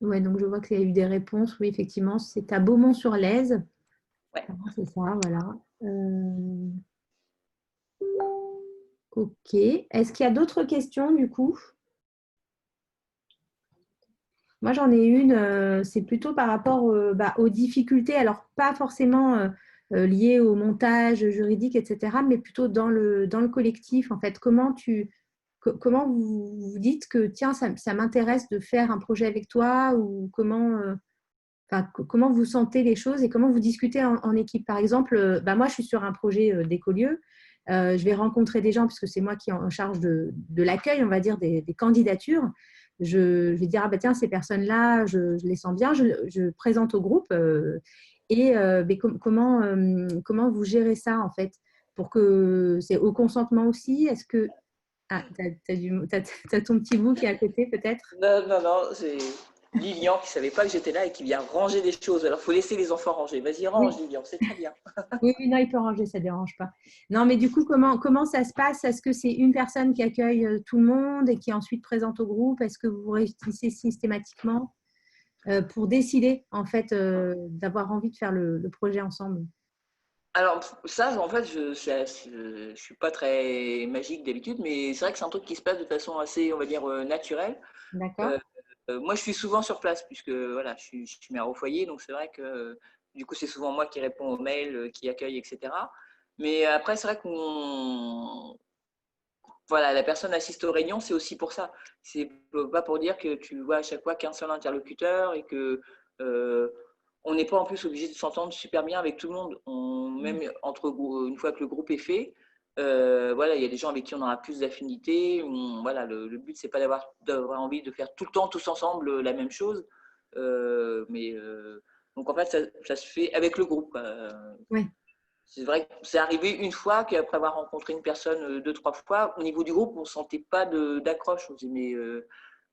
Ouais, donc je vois qu'il y a eu des réponses. Oui, effectivement, c'est à Beaumont-sur-Lèze. Ouais. C'est ça, voilà. Ok. Est-ce qu'il y a d'autres questions du coup? Moi, j'en ai une. C'est plutôt par rapport aux difficultés. Alors, pas forcément liées au montage juridique, etc., mais plutôt dans le collectif. En fait, comment vous dites que, tiens, ça m'intéresse de faire un projet avec toi ou comment vous sentez les choses et comment vous discutez en équipe. Par exemple, moi, je suis sur un projet d'écolieu. Je vais rencontrer des gens puisque c'est moi qui est en charge de l'accueil, on va dire, des candidatures. Je vais dire, ah bah tiens, ces personnes-là, je les sens bien, je présente au groupe. Comment vous gérez ça, en fait, pour que c'est au consentement aussi? Est-ce que... Ah, t'as ton petit bout qui est à côté, peut-être? Non, non, non, c'est Lilian qui ne savait pas que j'étais là et qui vient ranger des choses. Alors, il faut laisser les enfants ranger. Vas-y, range, Oui. Lilian, c'est très bien. Oui, oui, non, il peut ranger, ça ne dérange pas. Non, mais du coup, comment ça se passe? Est-ce que c'est une personne qui accueille tout le monde et qui ensuite présente au groupe? Est-ce que vous réussissez systématiquement pour décider, en fait, d'avoir envie de faire le projet ensemble? Alors, ça, en fait, je suis pas très magique d'habitude, mais c'est vrai que c'est un truc qui se passe de façon assez, on va dire, naturelle. D'accord? Euh, Moi, je suis souvent sur place puisque voilà, je suis mère au foyer, donc c'est vrai que du coup, c'est souvent moi qui réponds aux mails, qui accueille, etc. Mais après, c'est vrai qu'on voilà, la personne assiste aux réunions, c'est aussi pour ça. C'est pas pour dire que tu vois à chaque fois qu'un seul interlocuteur et que euh, on n'est pas en plus obligé de s'entendre super bien avec tout le monde. Même une fois que le groupe est fait, voilà, il y a des gens avec qui on aura plus d'affinités. Voilà, le but c'est pas d'avoir envie de faire tout le temps tous ensemble la même chose, donc en fait ça se fait avec le groupe. Oui. C'est vrai que c'est arrivé une fois qu'après avoir rencontré une personne 2, 3 fois, au niveau du groupe, on ne sentait pas d'accroche. On se dit, mais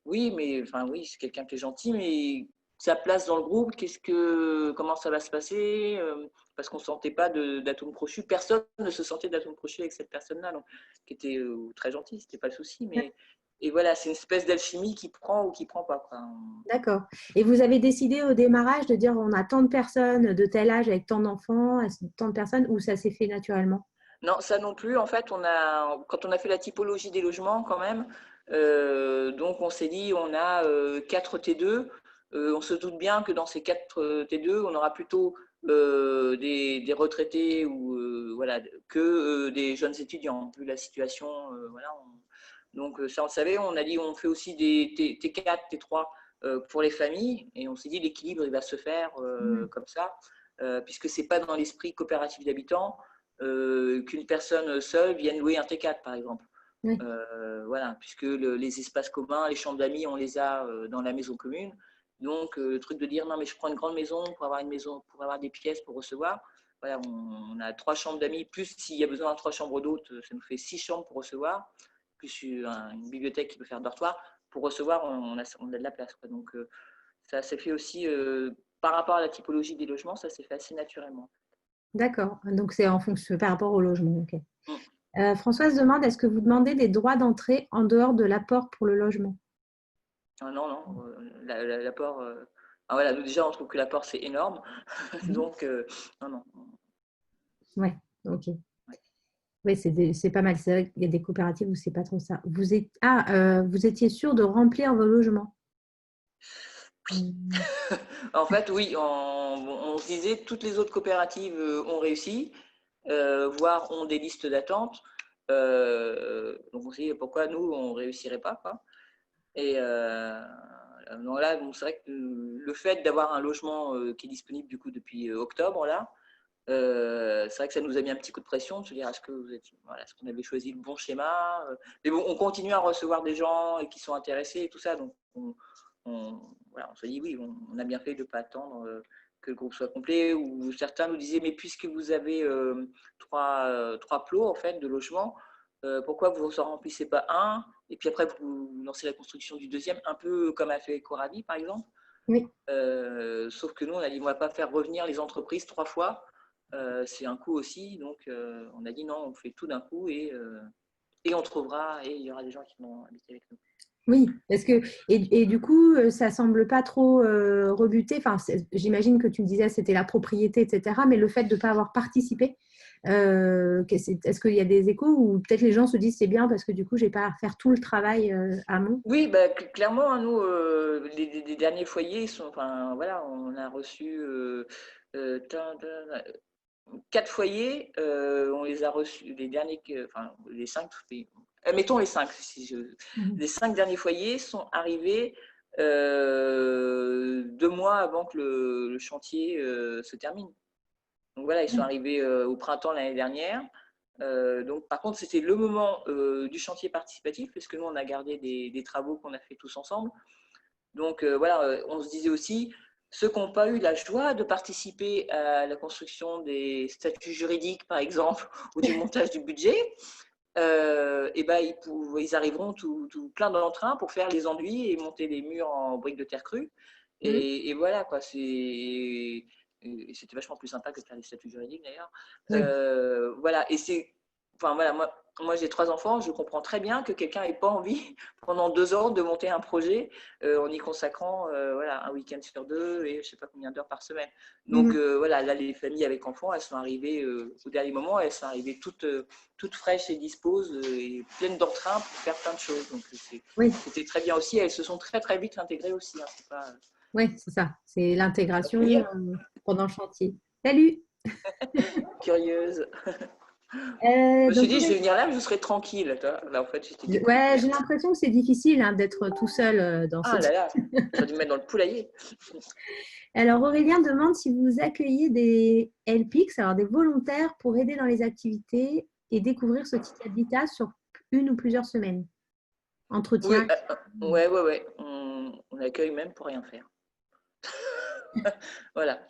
oui, mais enfin oui, c'est quelqu'un qui est gentil, mais sa place dans le groupe, comment ça va se passer parce qu'on ne sentait pas d'atome crochu. Personne ne se sentait d'atome crochu avec cette personne-là, donc qui était très gentille, c'était pas le souci. et voilà, c'est une espèce d'alchimie qui prend ou qui prend pas, quoi. D'accord. Et vous avez décidé au démarrage de dire on a tant de personnes de tel âge avec tant d'enfants, tant de personnes, ou ça s'est fait naturellement? Non, ça non plus. En fait, quand on a fait la typologie des logements, quand même, donc on s'est dit, on a 4 T2. On se doute bien que dans ces 4 T2, on aura plutôt des retraités ou voilà, que des jeunes étudiants, vu la situation. Voilà, donc ça, on le savait. On a dit, on fait aussi des T4, T3 pour les familles. Et on s'est dit, l'équilibre, il va se faire comme ça, puisque c'est pas dans l'esprit coopératif d'habitants qu'une personne seule vienne louer un T4, par exemple. Oui. Voilà, puisque les espaces communs, les chambres d'amis, on les a dans la maison commune. Donc, le truc de dire non, mais je prends une grande maison pour avoir une maison, pour avoir des pièces pour recevoir. Voilà, on a 3 chambres d'amis, plus s'il y a besoin de 3 chambres d'hôtes, ça nous fait 6 chambres pour recevoir, plus une bibliothèque qui peut faire dortoir. Pour recevoir, on a de la place, quoi. Donc, ça s'est fait aussi, par rapport à la typologie des logements, ça s'est fait assez naturellement. D'accord. Donc c'est en fonction par rapport au logement. Ok. Mm. Françoise demande, est-ce que vous demandez des droits d'entrée en dehors de l'apport pour le logement? Ah non, non, l'apport. Voilà, déjà, on trouve que l'apport, c'est énorme. Donc, non, non. Ouais, ok. Ouais. Oui, c'est pas mal. C'est vrai qu'il y a des coopératives où c'est pas trop ça. Vous étiez sûr de remplir vos logements? Hmm. En fait, oui, on se disait toutes les autres coopératives ont réussi, voire ont des listes d'attente. Donc, on s'est dit pourquoi nous, on ne réussirait pas, quoi. Et donc là, bon, c'est vrai que le fait d'avoir un logement qui est disponible du coup depuis octobre, là, c'est vrai que ça nous a mis un petit coup de pression de se dire est-ce qu'on avait choisi le bon schéma. Mais bon, on continue à recevoir des gens et qui sont intéressés et tout ça, donc voilà, on se dit oui, on a bien fait de ne pas attendre que le groupe soit complet. Ou certains nous disaient mais puisque vous avez trois plots en fait de logements, pourquoi vous en remplissez pas un et puis après vous lancez la construction du deuxième, un peu comme a fait Corabi par exemple. Oui. Sauf que nous on a dit on ne va pas faire revenir les entreprises 3 fois. C'est un coût aussi, donc on a dit non, on fait tout d'un coup et on trouvera et il y aura des gens qui vont habiter avec nous. Oui, parce que et du coup, ça semble pas trop rebuté. Enfin, j'imagine que tu me disais c'était la propriété, etc. Mais le fait de ne pas avoir participé, est-ce qu'il y a des échos ou peut-être les gens se disent c'est bien parce que du coup, j'ai pas à faire tout le travail amont. Oui, bah, clairement, hein, nous, les derniers foyers sont, enfin, voilà, on a reçu 4 foyers, on les a reçus, les derniers, enfin, les 5, mettons les 5, Mhm. les 5 derniers foyers sont arrivés 2 mois avant que le chantier se termine. Donc voilà, ils sont arrivés au printemps l'année dernière. Donc, par contre, c'était le moment du chantier participatif, parce que nous, on a gardé des travaux qu'on a fait tous ensemble. Donc, voilà, on se disait aussi, ceux qui n'ont pas eu la joie de participer à la construction des statuts juridiques, par exemple, ou du montage du budget, et ben, ils arriveront tout plein d'entrain pour faire les enduits et monter les murs en briques de terre crue. Mhm. Et voilà, quoi, c'était vachement plus sympa que de faire des statuts juridiques d'ailleurs. Oui. Voilà, enfin voilà, moi j'ai 3 enfants, je comprends très bien que quelqu'un n'ait pas envie pendant 2 ans de monter un projet en y consacrant voilà, un week-end sur 2 et je sais pas combien d'heures par semaine. Donc Mhm. voilà, là les familles avec enfants, elles sont arrivées au dernier moment, elles sont arrivées toutes fraîches et disposent et pleines d'entrain pour faire plein de choses. Donc Oui, c'était très bien aussi. Elles se sont très très vite intégrées aussi. Hein. C'est pas oui, c'est ça. C'est l'intégration venir pendant le chantier. Salut. curieuse. Je me suis Donc, dit, je vais venir là, je serai tranquille. Là, en fait, j'étais ouais, j'ai découverte. l'impression que c'est difficile hein, d'être tout seul dans ce Ah là type. là, j'aurais dû me mettre dans le poulailler. Alors, Aurélien demande si vous accueillez des LPX, alors des volontaires pour aider dans les activités et découvrir ce type d'habitat sur une ou plusieurs semaines. Oui, Entretien. ouais, ouais, ouais. On accueille même pour rien faire. Voilà,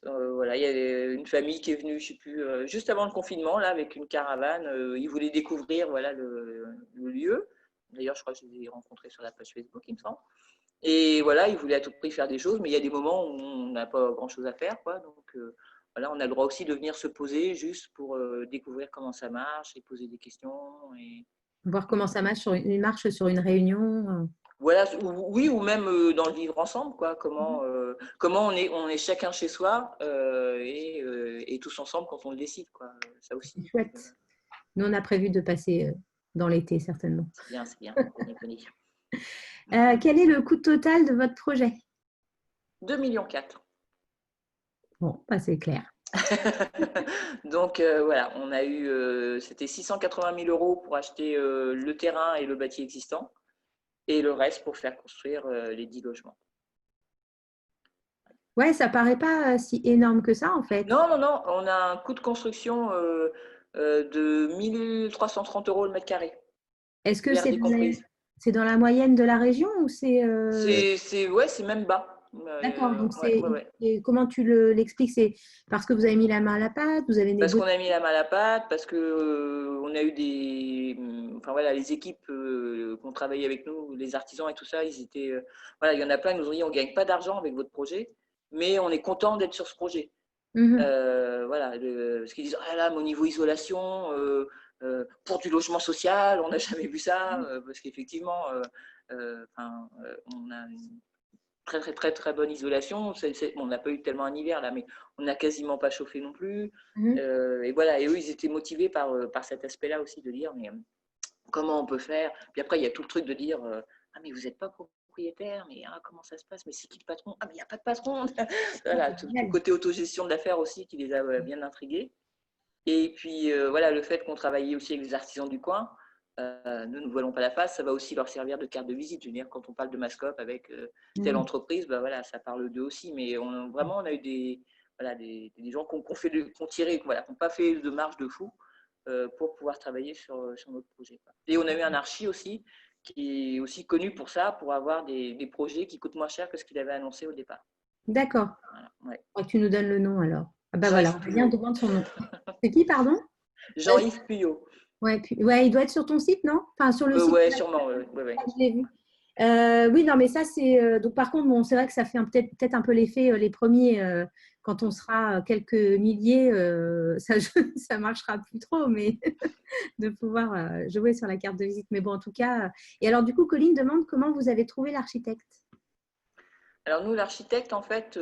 voilà, il y a une famille qui est venue, je sais plus, juste avant le confinement, là, avec une caravane. Ils voulaient découvrir, voilà, le lieu. D'ailleurs, je crois que je les ai rencontrés sur la page Facebook, il me semble. Et voilà, ils voulaient à tout prix faire des choses, mais il y a des moments où on n'a pas grand-chose à faire, quoi. Donc voilà, on a le droit aussi de venir se poser juste pour découvrir comment ça marche et poser des questions. Voir comment ça marche sur une réunion. Voilà, oui, ou même dans le vivre ensemble, quoi. Comment on est chacun chez soi et tous ensemble quand on le décide, quoi. Ça aussi. C'est chouette. Nous, on a prévu de passer dans l'été, certainement. C'est bien, on connaît, connaît. Quel est le coût total de votre projet? 2,4 millions. Bon, bah, c'est clair. Donc voilà, on a eu, c'était 680 000 euros pour acheter le terrain et le bâti existant, et le reste pour faire construire les 10 logements. Ouais, ça paraît pas si énorme que ça, en fait. Non, non, non, on a un coût de construction de 1 330 euros le mètre carré, Est-ce que VRD comprise. c'est dans la moyenne de la région ou c'est… Ouais, c'est même bas. D'accord, donc Ouais, ouais, ouais. comment tu l'expliques? C'est parce que vous avez mis la main à la pâte, vous avez Parce négocié. qu'on a mis la main à la pâte, parce que on a eu enfin voilà, les équipes qui ont travaillé avec nous, les artisans et tout ça, ils étaient, voilà, il y en a plein, ils nous ont dit, on gagne pas d'argent avec votre projet, mais on est content d'être sur ce projet. Mhm. Voilà, parce qu'ils disent, ah là, mon niveau isolation, pour du logement social, on n'a jamais vu ça, parce qu'effectivement, on a une très très très très bonne isolation. Bon, on n'a pas eu tellement un hiver là, mais on n'a quasiment pas chauffé non plus. Mhm. Et voilà, et eux, ils étaient motivés par cet aspect-là aussi, de dire, mais comment on peut faire? Puis après, il y a tout le truc de dire, ah mais vous n'êtes pas propriétaire, mais comment ça se passe? Mais c'est qui le patron? Ah mais il n'y a pas de patron. Voilà, tout le Génial. côté autogestion de l'affaire aussi qui les a bien intrigués. Et puis voilà, le fait qu'on travaillait aussi avec les artisans du coin, nous ne voilons pas la face, ça va aussi leur servir de carte de visite. Je veux dire, quand on parle de Mascope avec telle Mhm. entreprise, bah voilà, ça parle d'eux aussi. Mais vraiment, on a eu voilà, des gens qui ont tiré, voilà, qui n'ont pas fait de marge de fou pour pouvoir travailler sur notre projet, quoi. Et on a eu un archi aussi, qui est aussi connu pour ça, pour avoir des projets qui coûtent moins cher que ce qu'il avait annoncé au départ. D'accord. Voilà, ouais. Faudrait que tu nous donnes le nom alors. Ah bah voilà, Jean-Yves Aurélien Puyot. demande son nom. C'est qui, pardon? Euh, Jean-Yves Puyot. ouais, ouais, il doit être sur ton site, non? Enfin, sur le site. Ouais, sûrement, ouais, ouais, ouais. Je l'ai vu. Oui, non, mais ça, c'est. Donc, par contre, bon, c'est vrai que ça fait peut-être un peu l'effet, les premiers, quand on sera quelques milliers, ça ça marchera plus trop, mais de pouvoir jouer sur la carte de visite. Mais bon, en tout cas. Et alors, du coup, Colline demande comment vous avez trouvé l'architecte. Alors nous, l'architecte, en fait,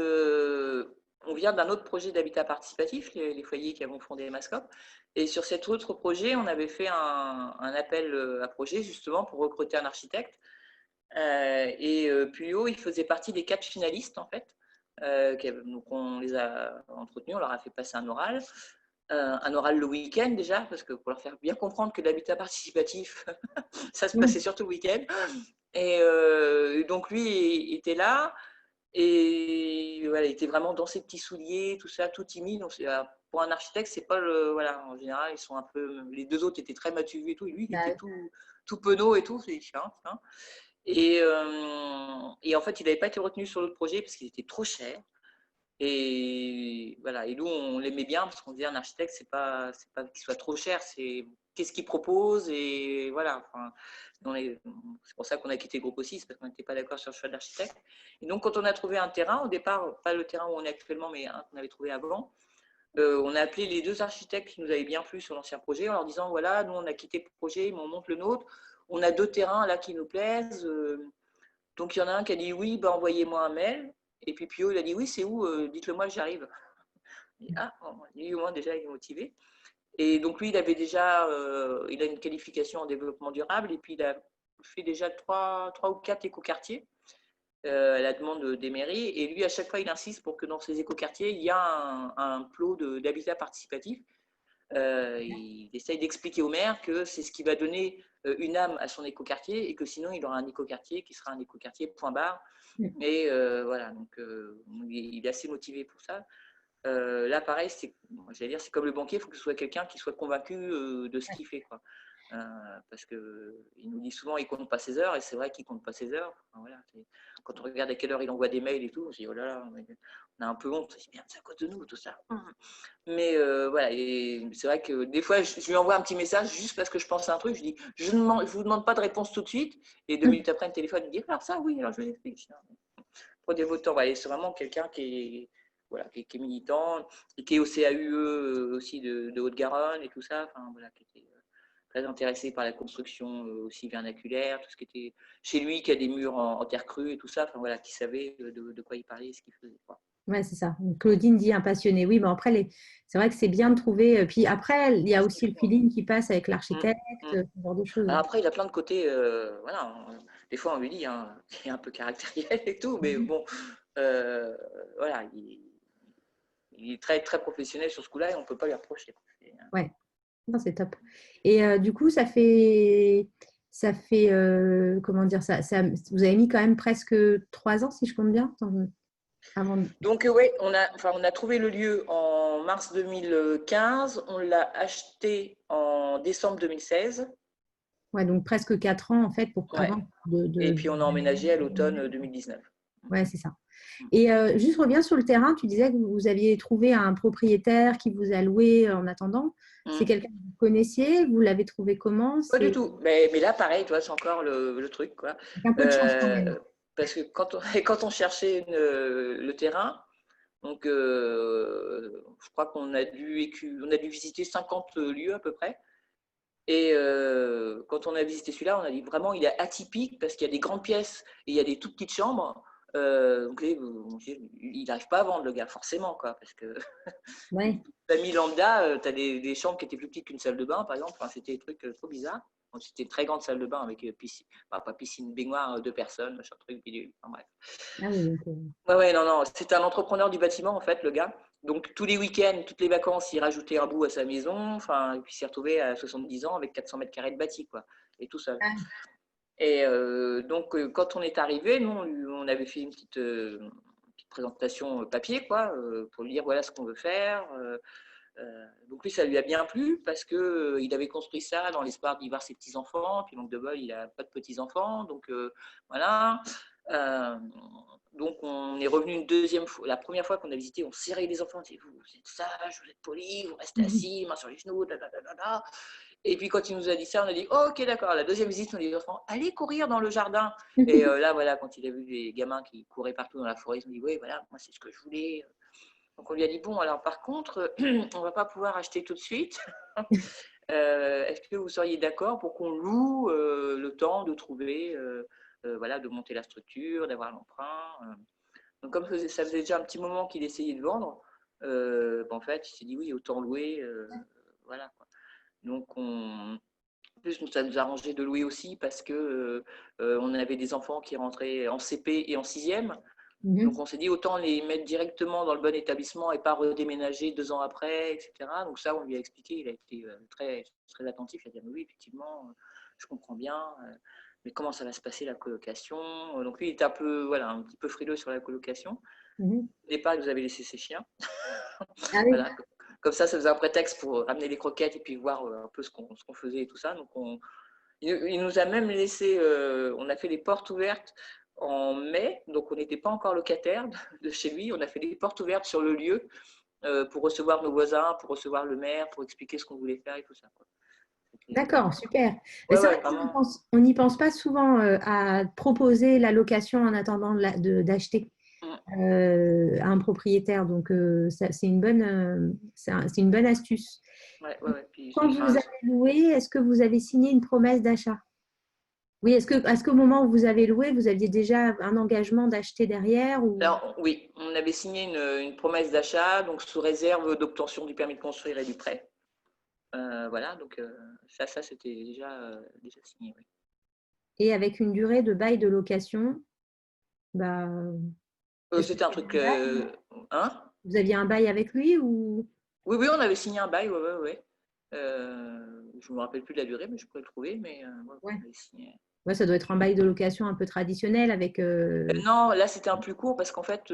on vient d'un autre projet d'habitat participatif, les foyers qui avons fondé Mascope. Et sur cet autre projet, on avait fait un appel à projet justement pour recruter un architecte. Puyot, il faisait partie des 4 finalistes, en fait. Donc on les a entretenus, on leur a fait passer un oral le week-end déjà, parce que pour leur faire bien comprendre que l'habitat participatif, ça se passait Oui. surtout le week-end. Donc lui était là. Et voilà, il était vraiment dans ses petits souliers, tout ça, tout timide. Donc, pour un architecte, c'est pas le. Voilà, en général, ils sont un peu. Les deux autres étaient très matus et tout. Et lui, il était Bah, tout penaud et tout. C'est chiant. Hein. Et en fait, il n'avait pas été retenu sur l'autre projet parce qu'il était trop cher. Et voilà. Et nous, on l'aimait bien parce qu'on disait un architecte, c'est pas qu'il soit trop cher, c'est qu'est-ce qu'il propose. Et voilà. Enfin, c'est pour ça qu'on a quitté le groupe aussi, c'est parce qu'on n'était pas d'accord sur le choix de l'architecte. Et donc, quand on a trouvé un terrain, au départ, pas le terrain où on est actuellement, mais un qu'on avait trouvé avant, on a appelé les 2 architectes qui nous avaient bien plu sur l'ancien projet en leur disant, voilà, nous, on a quitté le projet, mais on monte le nôtre. On a 2 terrains là qui nous plaisent. Donc, il y en a un qui a dit, oui, bah, envoyez-moi un mail. Et puis Pio, il a dit, oui, c'est où? Dites-le moi, j'arrive. Ah, bon, lui, au moins, déjà, il est motivé. Et donc, lui, il avait déjà il a une qualification en développement durable et puis il a fait déjà 3 ou 4 écoquartiers à la demande des mairies. Et lui, à chaque fois, il insiste pour que dans ces écoquartiers, il y a un plot d'habitat participatif. Il essaye d'expliquer au maire que c'est ce qui va donner une âme à son écoquartier et que sinon, il aura un écoquartier qui sera un écoquartier point barre. Et voilà, donc il est assez motivé pour ça. Là, pareil, j'allais dire, c'est comme le banquier, il faut que ce soit quelqu'un qui soit convaincu de ce qu'il fait, quoi. Parce qu'il nous dit souvent il ne compte pas ses heures, et c'est vrai qu'il ne compte pas ses heures. Enfin, voilà, quand on regarde à quelle heure il envoie des mails et tout, on se dit oh là là, on a un peu honte, c'est bien, c'est à cause de nous, tout ça. Mais voilà, et c'est vrai que des fois, je lui envoie un petit message juste parce que je pense à un truc, je dis je ne vous demande pas de réponse tout de suite, et 2 minutes après, le téléphone, il dit alors ça, oui, alors je vous explique. Pour des votants, voilà, c'est vraiment quelqu'un voilà, qui est militant et qui est au CAUE aussi de Haute-Garonne et tout ça. Enfin, voilà, très intéressé par la construction aussi vernaculaire, tout ce qui était chez lui, qui a des murs en terre crue et tout ça, enfin voilà, qui savait de quoi il parlait et ce qu'il faisait, quoi. Ouais, c'est ça. Donc, Claudine dit un passionné. Oui, mais après, c'est vrai que c'est bien de trouver. Puis après, il y a aussi le feeling qui passe avec Mm, l'architecte, mm. ce genre de choses. Alors après, il a plein de côtés, voilà, des fois on lui dit hein, qu'il est un peu caractériel et tout, mais bon, voilà, il est très, très professionnel sur ce coup-là et on ne peut pas lui reprocher. Ouais, non, c'est top. Et du coup, ça fait comment dire vous avez mis quand même presque 3 ans, si je compte bien, avant. Donc oui, on a trouvé le lieu en mars 2015, on l'a acheté en décembre 2016. Ouais, donc presque 4 ans en fait Ouais. avant Et puis on a emménagé à l'automne 2019. Ouais, c'est ça. Et juste reviens sur le terrain, tu disais que vous aviez trouvé un propriétaire qui vous a loué en attendant. C'est quelqu'un que vous connaissiez, vous l'avez trouvé comment? Pas du C'est tout. Mais là, pareil, toi, c'est encore le truc, quoi. un peu de chance quand même. Parce que quand on cherchait le terrain, donc je crois qu'on a dû visiter 50 lieux à peu près. Et quand on a visité celui-là, on a dit vraiment il est atypique parce qu'il y a des grandes pièces et il y a des toutes petites chambres. Donc il n'arrive pas à vendre le gars forcément quoi, parce que Ouais. famille lambda, tu as des chambres qui étaient plus petites qu'une salle de bain par exemple. Enfin, c'était des trucs trop bizarres. Donc, c'était une très grande salle de bain avec piscine, enfin, pas piscine, baignoire, 2 personnes, machin truc, bidule. Enfin, bref. Ah oui, donc, Ouais, non, c'était un entrepreneur du bâtiment en fait, le gars. Donc tous les week-ends, toutes les vacances, il rajoutait un bout à sa maison, enfin, et puis il s'est retrouvé à 70 ans avec 400 mètres carrés de bâti, quoi, et tout seul. ah, Et donc quand on est arrivé, nous, on avait fait une petite présentation papier, quoi, pour lui dire voilà ce qu'on veut faire. Donc lui, ça lui a bien plu parce que il avait construit ça dans l'espoir d'y voir ses petits-enfants. Puis manque de bol, il n'a pas de petits-enfants. Donc voilà. Euh, donc on est revenu une deuxième fois. La première fois qu'on a visité, on serrait les enfants. On disait, vous êtes sages, vous êtes polis, vous restez assis, main sur les genoux. Et puis quand il nous a dit ça, on a dit oh, ok d'accord. La deuxième visite, on a dit aux enfants allez courir dans le jardin. Et là voilà, quand il a vu les gamins qui couraient partout dans la forêt, ils ont dit oui voilà, moi c'est ce que je voulais. Donc on lui a dit bon alors par contre on va pas pouvoir acheter tout de suite. Est-ce que vous seriez d'accord pour qu'on loue le temps de trouver, voilà, de monter la structure, d'avoir l'emprunt. Donc comme ça faisait déjà un petit moment qu'il essayait de vendre, en fait il s'est dit oui autant louer, voilà quoi. Donc en plus ça nous a arrangé de louer aussi parce que on avait des enfants qui rentraient en CP et en 6e. Donc on s'est dit autant les mettre directement dans le bon établissement et pas redéménager 2 ans après, etc. Donc ça, on lui a expliqué, il a été très, très attentif, il a dit oui, effectivement, je comprends bien, mais comment ça va se passer la colocation? Donc lui, il était un peu, voilà, un petit peu frileux sur la colocation. Au départ, il nous avait laissé ses chiens. Ah oui. Voilà. Comme ça faisait un prétexte pour ramener les croquettes et puis voir un peu ce qu'on faisait et tout ça. Donc il nous a même laissé, on a fait les portes ouvertes en mai, donc on n'était pas encore locataire de chez lui. On a fait les portes ouvertes sur le lieu pour recevoir nos voisins, pour recevoir le maire, pour expliquer ce qu'on voulait faire et tout ça. D'accord, super. Mais Ouais, c'est ouais, vrai vraiment. on n'y pense pas souvent à proposer la location en attendant d'acheter à un propriétaire. Donc, c'est c'est une bonne astuce. Ouais, ouais, ouais. Puis, Quand vous enfin, avez loué, est-ce que vous avez signé une promesse d'achat? Oui, est-ce qu'au moment où vous avez loué, vous aviez déjà un engagement d'acheter derrière ou... alors, oui, on avait signé une promesse d'achat, donc sous réserve d'obtention du permis de construire et du prêt. Voilà, donc ça c'était déjà signé. Oui. Et avec une durée de bail de location, bah, est-ce que C'était un truc. Hein? vous aviez un bail avec lui ou... Oui, oui, on avait signé un bail, ouais, ouais, ouais. Je ne me rappelle plus de la durée, mais je pourrais le trouver. Mais ouais, Ouais. on avait signé. Ouais, ça doit être un bail de location un peu traditionnel avec... Non, là c'était un plus court parce qu'en fait,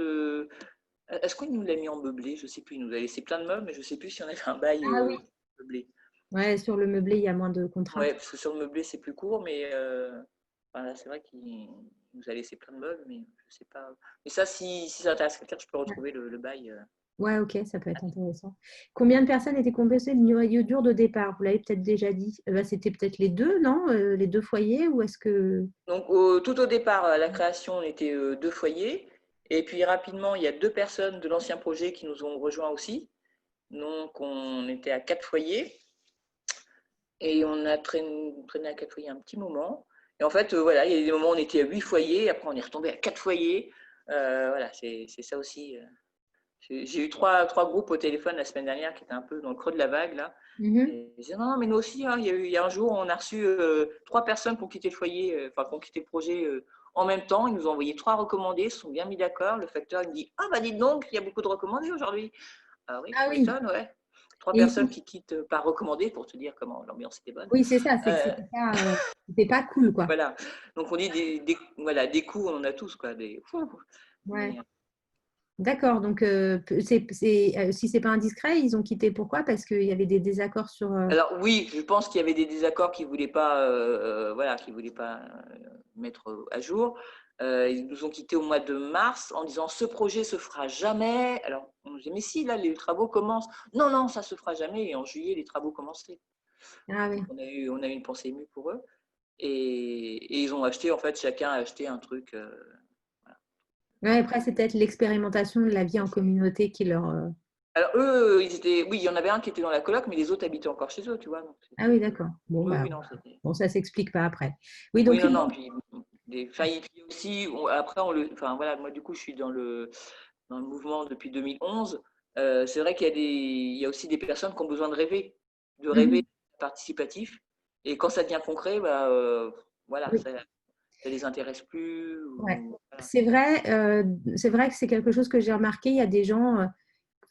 est-ce qu'on nous l'a mis en meublé? Je ne sais plus. Il nous a laissé plein de meubles, mais je ne sais plus si on avait un bail Ah oui. meublé. Ouais, sur le meublé, il y a moins de contraintes. Ouais, parce que sur le meublé c'est plus court, mais voilà, c'est vrai qu'il nous a laissé plein de meubles, mais je ne sais pas. Mais ça, si ça intéresse quelqu'un, je peux retrouver le bail. Ouais, ok, ça peut être intéressant. Combien de personnes étaient composées du noyau dur de départ? Vous l'avez peut-être déjà dit. C'était peut-être les deux, non? Les deux foyers ou est-ce que... Donc, tout au départ, à la création, on était 2 foyers. Et puis rapidement, il y a 2 personnes de l'ancien projet qui nous ont rejoints aussi. Donc, on était à 4 foyers. Et on a traîné à 4 foyers un petit moment. Et en fait, voilà, il y a des moments où on était à 8 foyers, après on est retombé à 4 foyers. Voilà, c'est ça aussi. J'ai eu trois groupes au téléphone la semaine dernière qui étaient un peu dans le creux de la vague, là. Mhm. Et ils disaient, non, mais nous aussi, hein, il y a un jour, on a reçu 3 personnes qui ont quitté le foyer, qui ont quitté le projet en même temps. Ils nous ont envoyé 3 recommandés, ils se sont bien mis d'accord. Le facteur, il me dit, ah bah dites donc, il y a beaucoup de recommandés aujourd'hui. Ah oui, Ah tu oui. m'étonnes, ouais. 3 Et personnes qui quittent par recommandé pour te dire comment l'ambiance était bonne. oui, c'est ça, c'est que Euh, c'était pas cool, quoi. voilà. Donc on dit voilà, des coups, on en a tous, quoi. Ouais. Mais, D'accord. Donc, si c'est pas indiscret, ils ont quitté pourquoi? Parce qu'il y avait des désaccords sur. alors oui, je pense qu'il y avait des désaccords qu'ils voulaient pas, voilà, qu'ils voulaient pas mettre à jour. Ils nous ont quittés au mois de mars en disant ce projet se fera jamais. Alors on nous dit mais si là les travaux commencent. Non non, ça se fera jamais. Et en juillet les travaux commençaient. Ah Donc oui. on a eu une pensée émue pour eux et ils ont acheté en fait chacun a acheté un truc. Voilà, Ouais, après, c'est peut-être l'expérimentation de la vie tout à en fait. communauté qui leur. Alors eux, ils étaient, oui, il y en avait un qui était dans la coloc, mais les autres habitaient encore chez eux, tu vois. Donc Ah oui, c'était, d'accord. Bon, oui, bah, oui, non, c'était. bon, ça s'explique pas après. Oui, Oui, donc non, une non. banque. Puis, enfin, et puis aussi, après, enfin, voilà, moi, du coup, je suis dans le mouvement depuis 2011. C'est vrai il y a aussi des personnes qui ont besoin de rêver Mhm. participatif. Et quand ça devient concret, bah, voilà, Oui, ça les intéresse plus. ouais. Voilà. C'est vrai que c'est quelque chose que j'ai remarqué. Il y a des gens,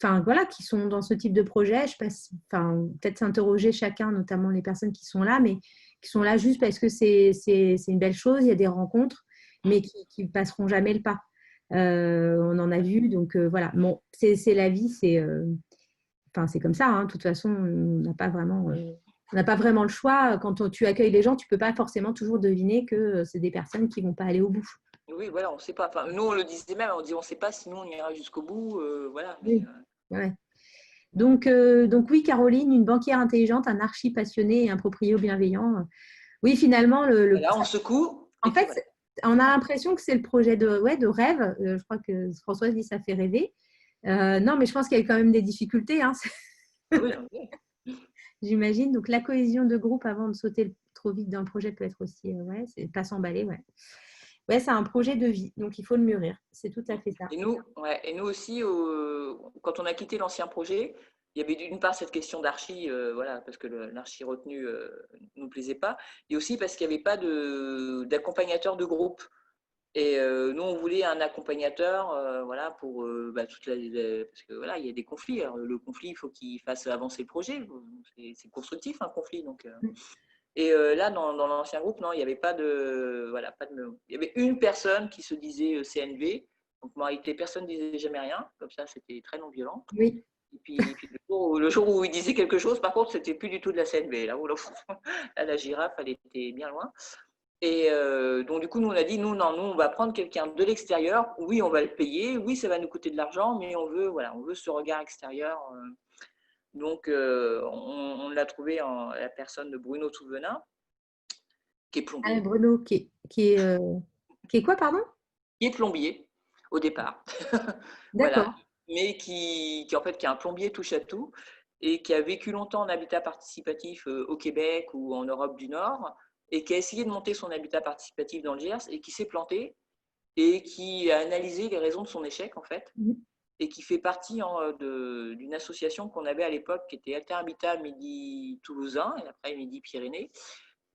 enfin voilà, qui sont dans ce type de projet. Je passe, enfin, peut-être s'interroger chacun, notamment les personnes qui sont là, mais qui sont là juste parce que c'est une belle chose. Il y a des rencontres, mais qui passeront jamais le pas. On en a vu, donc voilà. Bon, c'est la vie, enfin, c'est comme ça, hein. De toute façon, on n'a pas vraiment le choix. Quand tu accueilles les gens, tu peux pas forcément toujours deviner que c'est des personnes qui vont pas aller au bout. Oui, voilà, on ne sait pas. Enfin, nous, on le disait même, on dit on ne sait pas si nous, on ira jusqu'au bout. Voilà, mais Oui. Ouais. Donc oui, Caroline, une banquière intelligente, un archi passionné et un proprio bienveillant. Oui, finalement, voilà, on secoue, et en puis fait, voilà. on a l'impression que c'est le projet de rêve. Je crois que Françoise dit ça fait rêver. Non, mais je pense qu'il y a quand même des difficultés, hein. Ah oui, oui. J'imagine. Donc la cohésion de groupe avant de sauter trop vite dans le projet peut être aussi, ouais, c'est pas s'emballer, ouais. Ouais, c'est un projet de vie, donc il faut le mûrir. C'est tout à fait ça. Et nous, ouais, et nous aussi, quand on a quitté l'ancien projet, il y avait d'une part cette question d'archi, voilà, parce que l'archi retenu ne nous plaisait pas, et aussi parce qu'il n'y avait pas d'accompagnateur de groupe. Et nous, on voulait un accompagnateur, voilà, pour parce que voilà, il y a des conflits. Alors, le conflit, il faut qu'il fasse avancer le projet. C'est constructif un conflit, donc. Et là, dans l'ancien groupe, non, il n'y avait pas de, voilà, il y avait une personne qui se disait CNV. Donc, en réalité, personne ne disait jamais rien. Comme ça, c'était très non violent. Oui. Et puis le jour où il disait quelque chose, par contre, c'était plus du tout de la CNV. Là, la girafe, elle était bien loin. Et donc, du coup, nous, on a dit, nous, non, nous, on va prendre quelqu'un de l'extérieur. Oui, on va le payer. Oui, ça va nous coûter de l'argent, mais voilà, on veut ce regard extérieur. Donc, on l'a trouvé en la personne de Bruno Touvenin, qui est Alain plombier. Bruno, qui est quoi, pardon? Qui est plombier au départ. Voilà. D'accord. Mais en fait, qui est un plombier touche à tout et qui a vécu longtemps en habitat participatif au Québec ou en Europe du Nord et qui a essayé de monter son habitat participatif dans le Gers et qui s'est planté et qui a analysé les raisons de son échec en fait Mhm. et qui fait partie d'une association qu'on avait à l'époque qui était Alter Habitat Midi Toulousain et après Midi Pyrénées,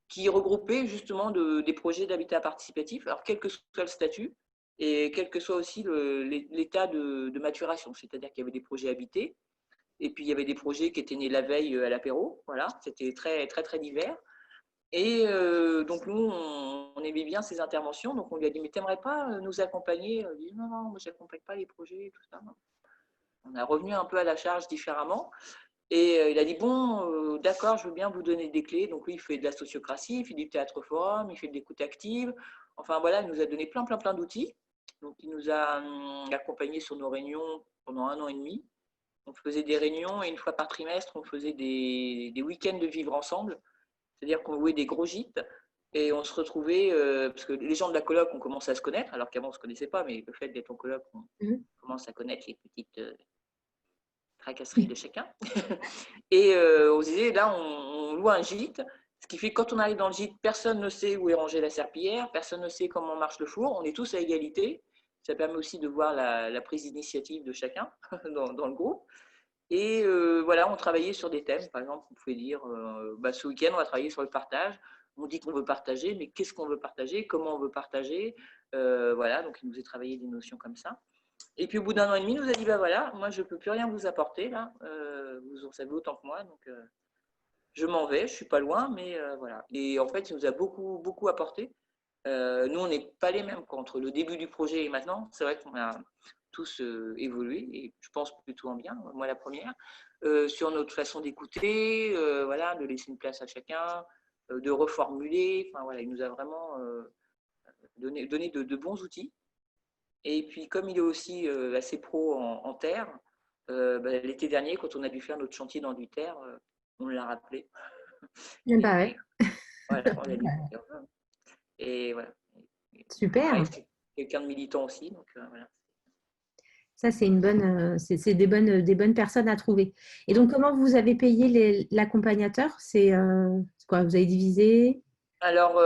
qui regroupait justement des projets d'habitat participatif, alors quel que soit le statut et quel que soit aussi l'état de maturation, c'est-à-dire qu'il y avait des projets habités et puis il y avait des projets qui étaient nés la veille à l'apéro, voilà, c'était très très très divers. Et donc nous, on aimait bien ces interventions, donc on lui a dit mais t'aimerais pas nous accompagner? Il dit non non, moi j'accompagne pas les projets, tout ça. On a revenu un peu à la charge différemment. Et il a dit bon, d'accord, je veux bien vous donner des clés. Donc lui, il fait de la sociocratie, il fait du théâtre forum, il fait de l'écoute active. Enfin voilà, il nous a donné plein, plein, plein d'outils. Donc il nous a accompagnés sur nos réunions pendant 1 an et demi. On faisait des réunions et une fois par trimestre, on faisait des week-ends de vivre ensemble. C'est-à-dire qu'on louait des gros gîtes et on se retrouvait, parce que les gens de la coloc, on commence à se connaître, alors qu'avant on ne se connaissait pas, mais le fait d'être en coloc, on Mhm. commence à connaître les petites tracasseries de chacun. Et on se disait, là, on on loue un gîte, ce qui fait que quand on arrive dans le gîte, personne ne sait où est rangée la serpillière, personne ne sait comment marche le four, on est tous à égalité. Ça permet aussi de voir la prise d'initiative de chacun dans le groupe. Et voilà, on travaillait sur des thèmes. Par exemple, vous pouvez dire, ce week-end, on va travailler sur le partage. On dit qu'on veut partager, mais qu'est-ce qu'on veut partager? Comment on veut partager? Voilà, donc il nous a travaillé des notions comme ça. Et puis au bout d'un an et demi, il nous a dit, voilà, moi je ne peux plus rien vous apporter, là. Vous en savez autant que moi, donc je m'en vais, je ne suis pas loin, mais voilà. Et en fait, il nous a beaucoup, beaucoup apporté. Nous, on n'est pas les mêmes entre le début du projet et maintenant. C'est vrai qu'on a tous évolué, et je pense plutôt en bien, moi la première, sur notre façon d'écouter, voilà, de laisser une place à chacun, de reformuler. Enfin, voilà, il nous a vraiment donné de bons outils. Et puis, comme il est aussi assez pro en terre, l'été dernier, quand on a dû faire notre chantier dans du terre, on l'a rappelé. Bah ouais. Voilà, on l'a dit. Et voilà. Super. Pareil, c'est quelqu'un de militant aussi, donc voilà. Ça, c'est une bonne, c'est des bonnes personnes à trouver. Et donc, comment vous avez payé l'accompagnateur? C'est quoi? Vous avez divisé? Alors,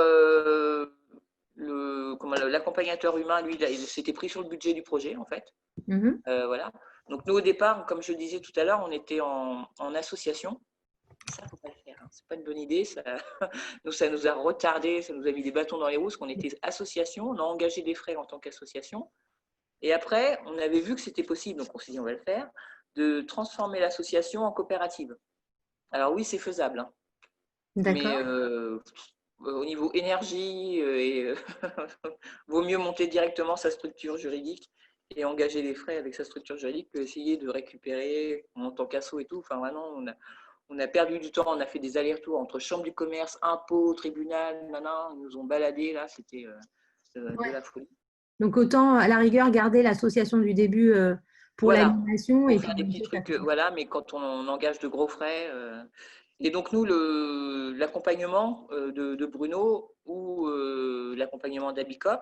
l'accompagnateur humain, lui, il s'était pris sur le budget du projet, en fait. Mhm. Voilà. Donc, nous, au départ, comme je le disais tout à l'heure, on était en association. Ça, il ne faut pas le faire. Hein. Ce n'est pas une bonne idée. Ça nous a retardé, ça nous a mis des bâtons dans les roues, parce qu'on était association, on a engagé des frais en tant qu'association. Et après, on avait vu que c'était possible, donc on s'est dit, on va le faire, de transformer l'association en coopérative. Alors oui, c'est faisable. Hein. Mais D'accord. au niveau énergie, vaut mieux monter directement sa structure juridique et engager les frais avec sa structure juridique que essayer de récupérer en tant qu'asso et tout. Enfin, vraiment, on a perdu du temps, on a fait des allers-retours entre chambre du commerce, impôts, tribunal, ils nous ont baladés, là, c'était de la folie. Donc, autant, à la rigueur, garder l'association du début pour Voilà, l'animation et pour puis faire des petits monter sa trucs, structure. voilà, mais quand on engage de gros frais. Et donc, nous, l'accompagnement de Bruno ou l'accompagnement d'Abicop,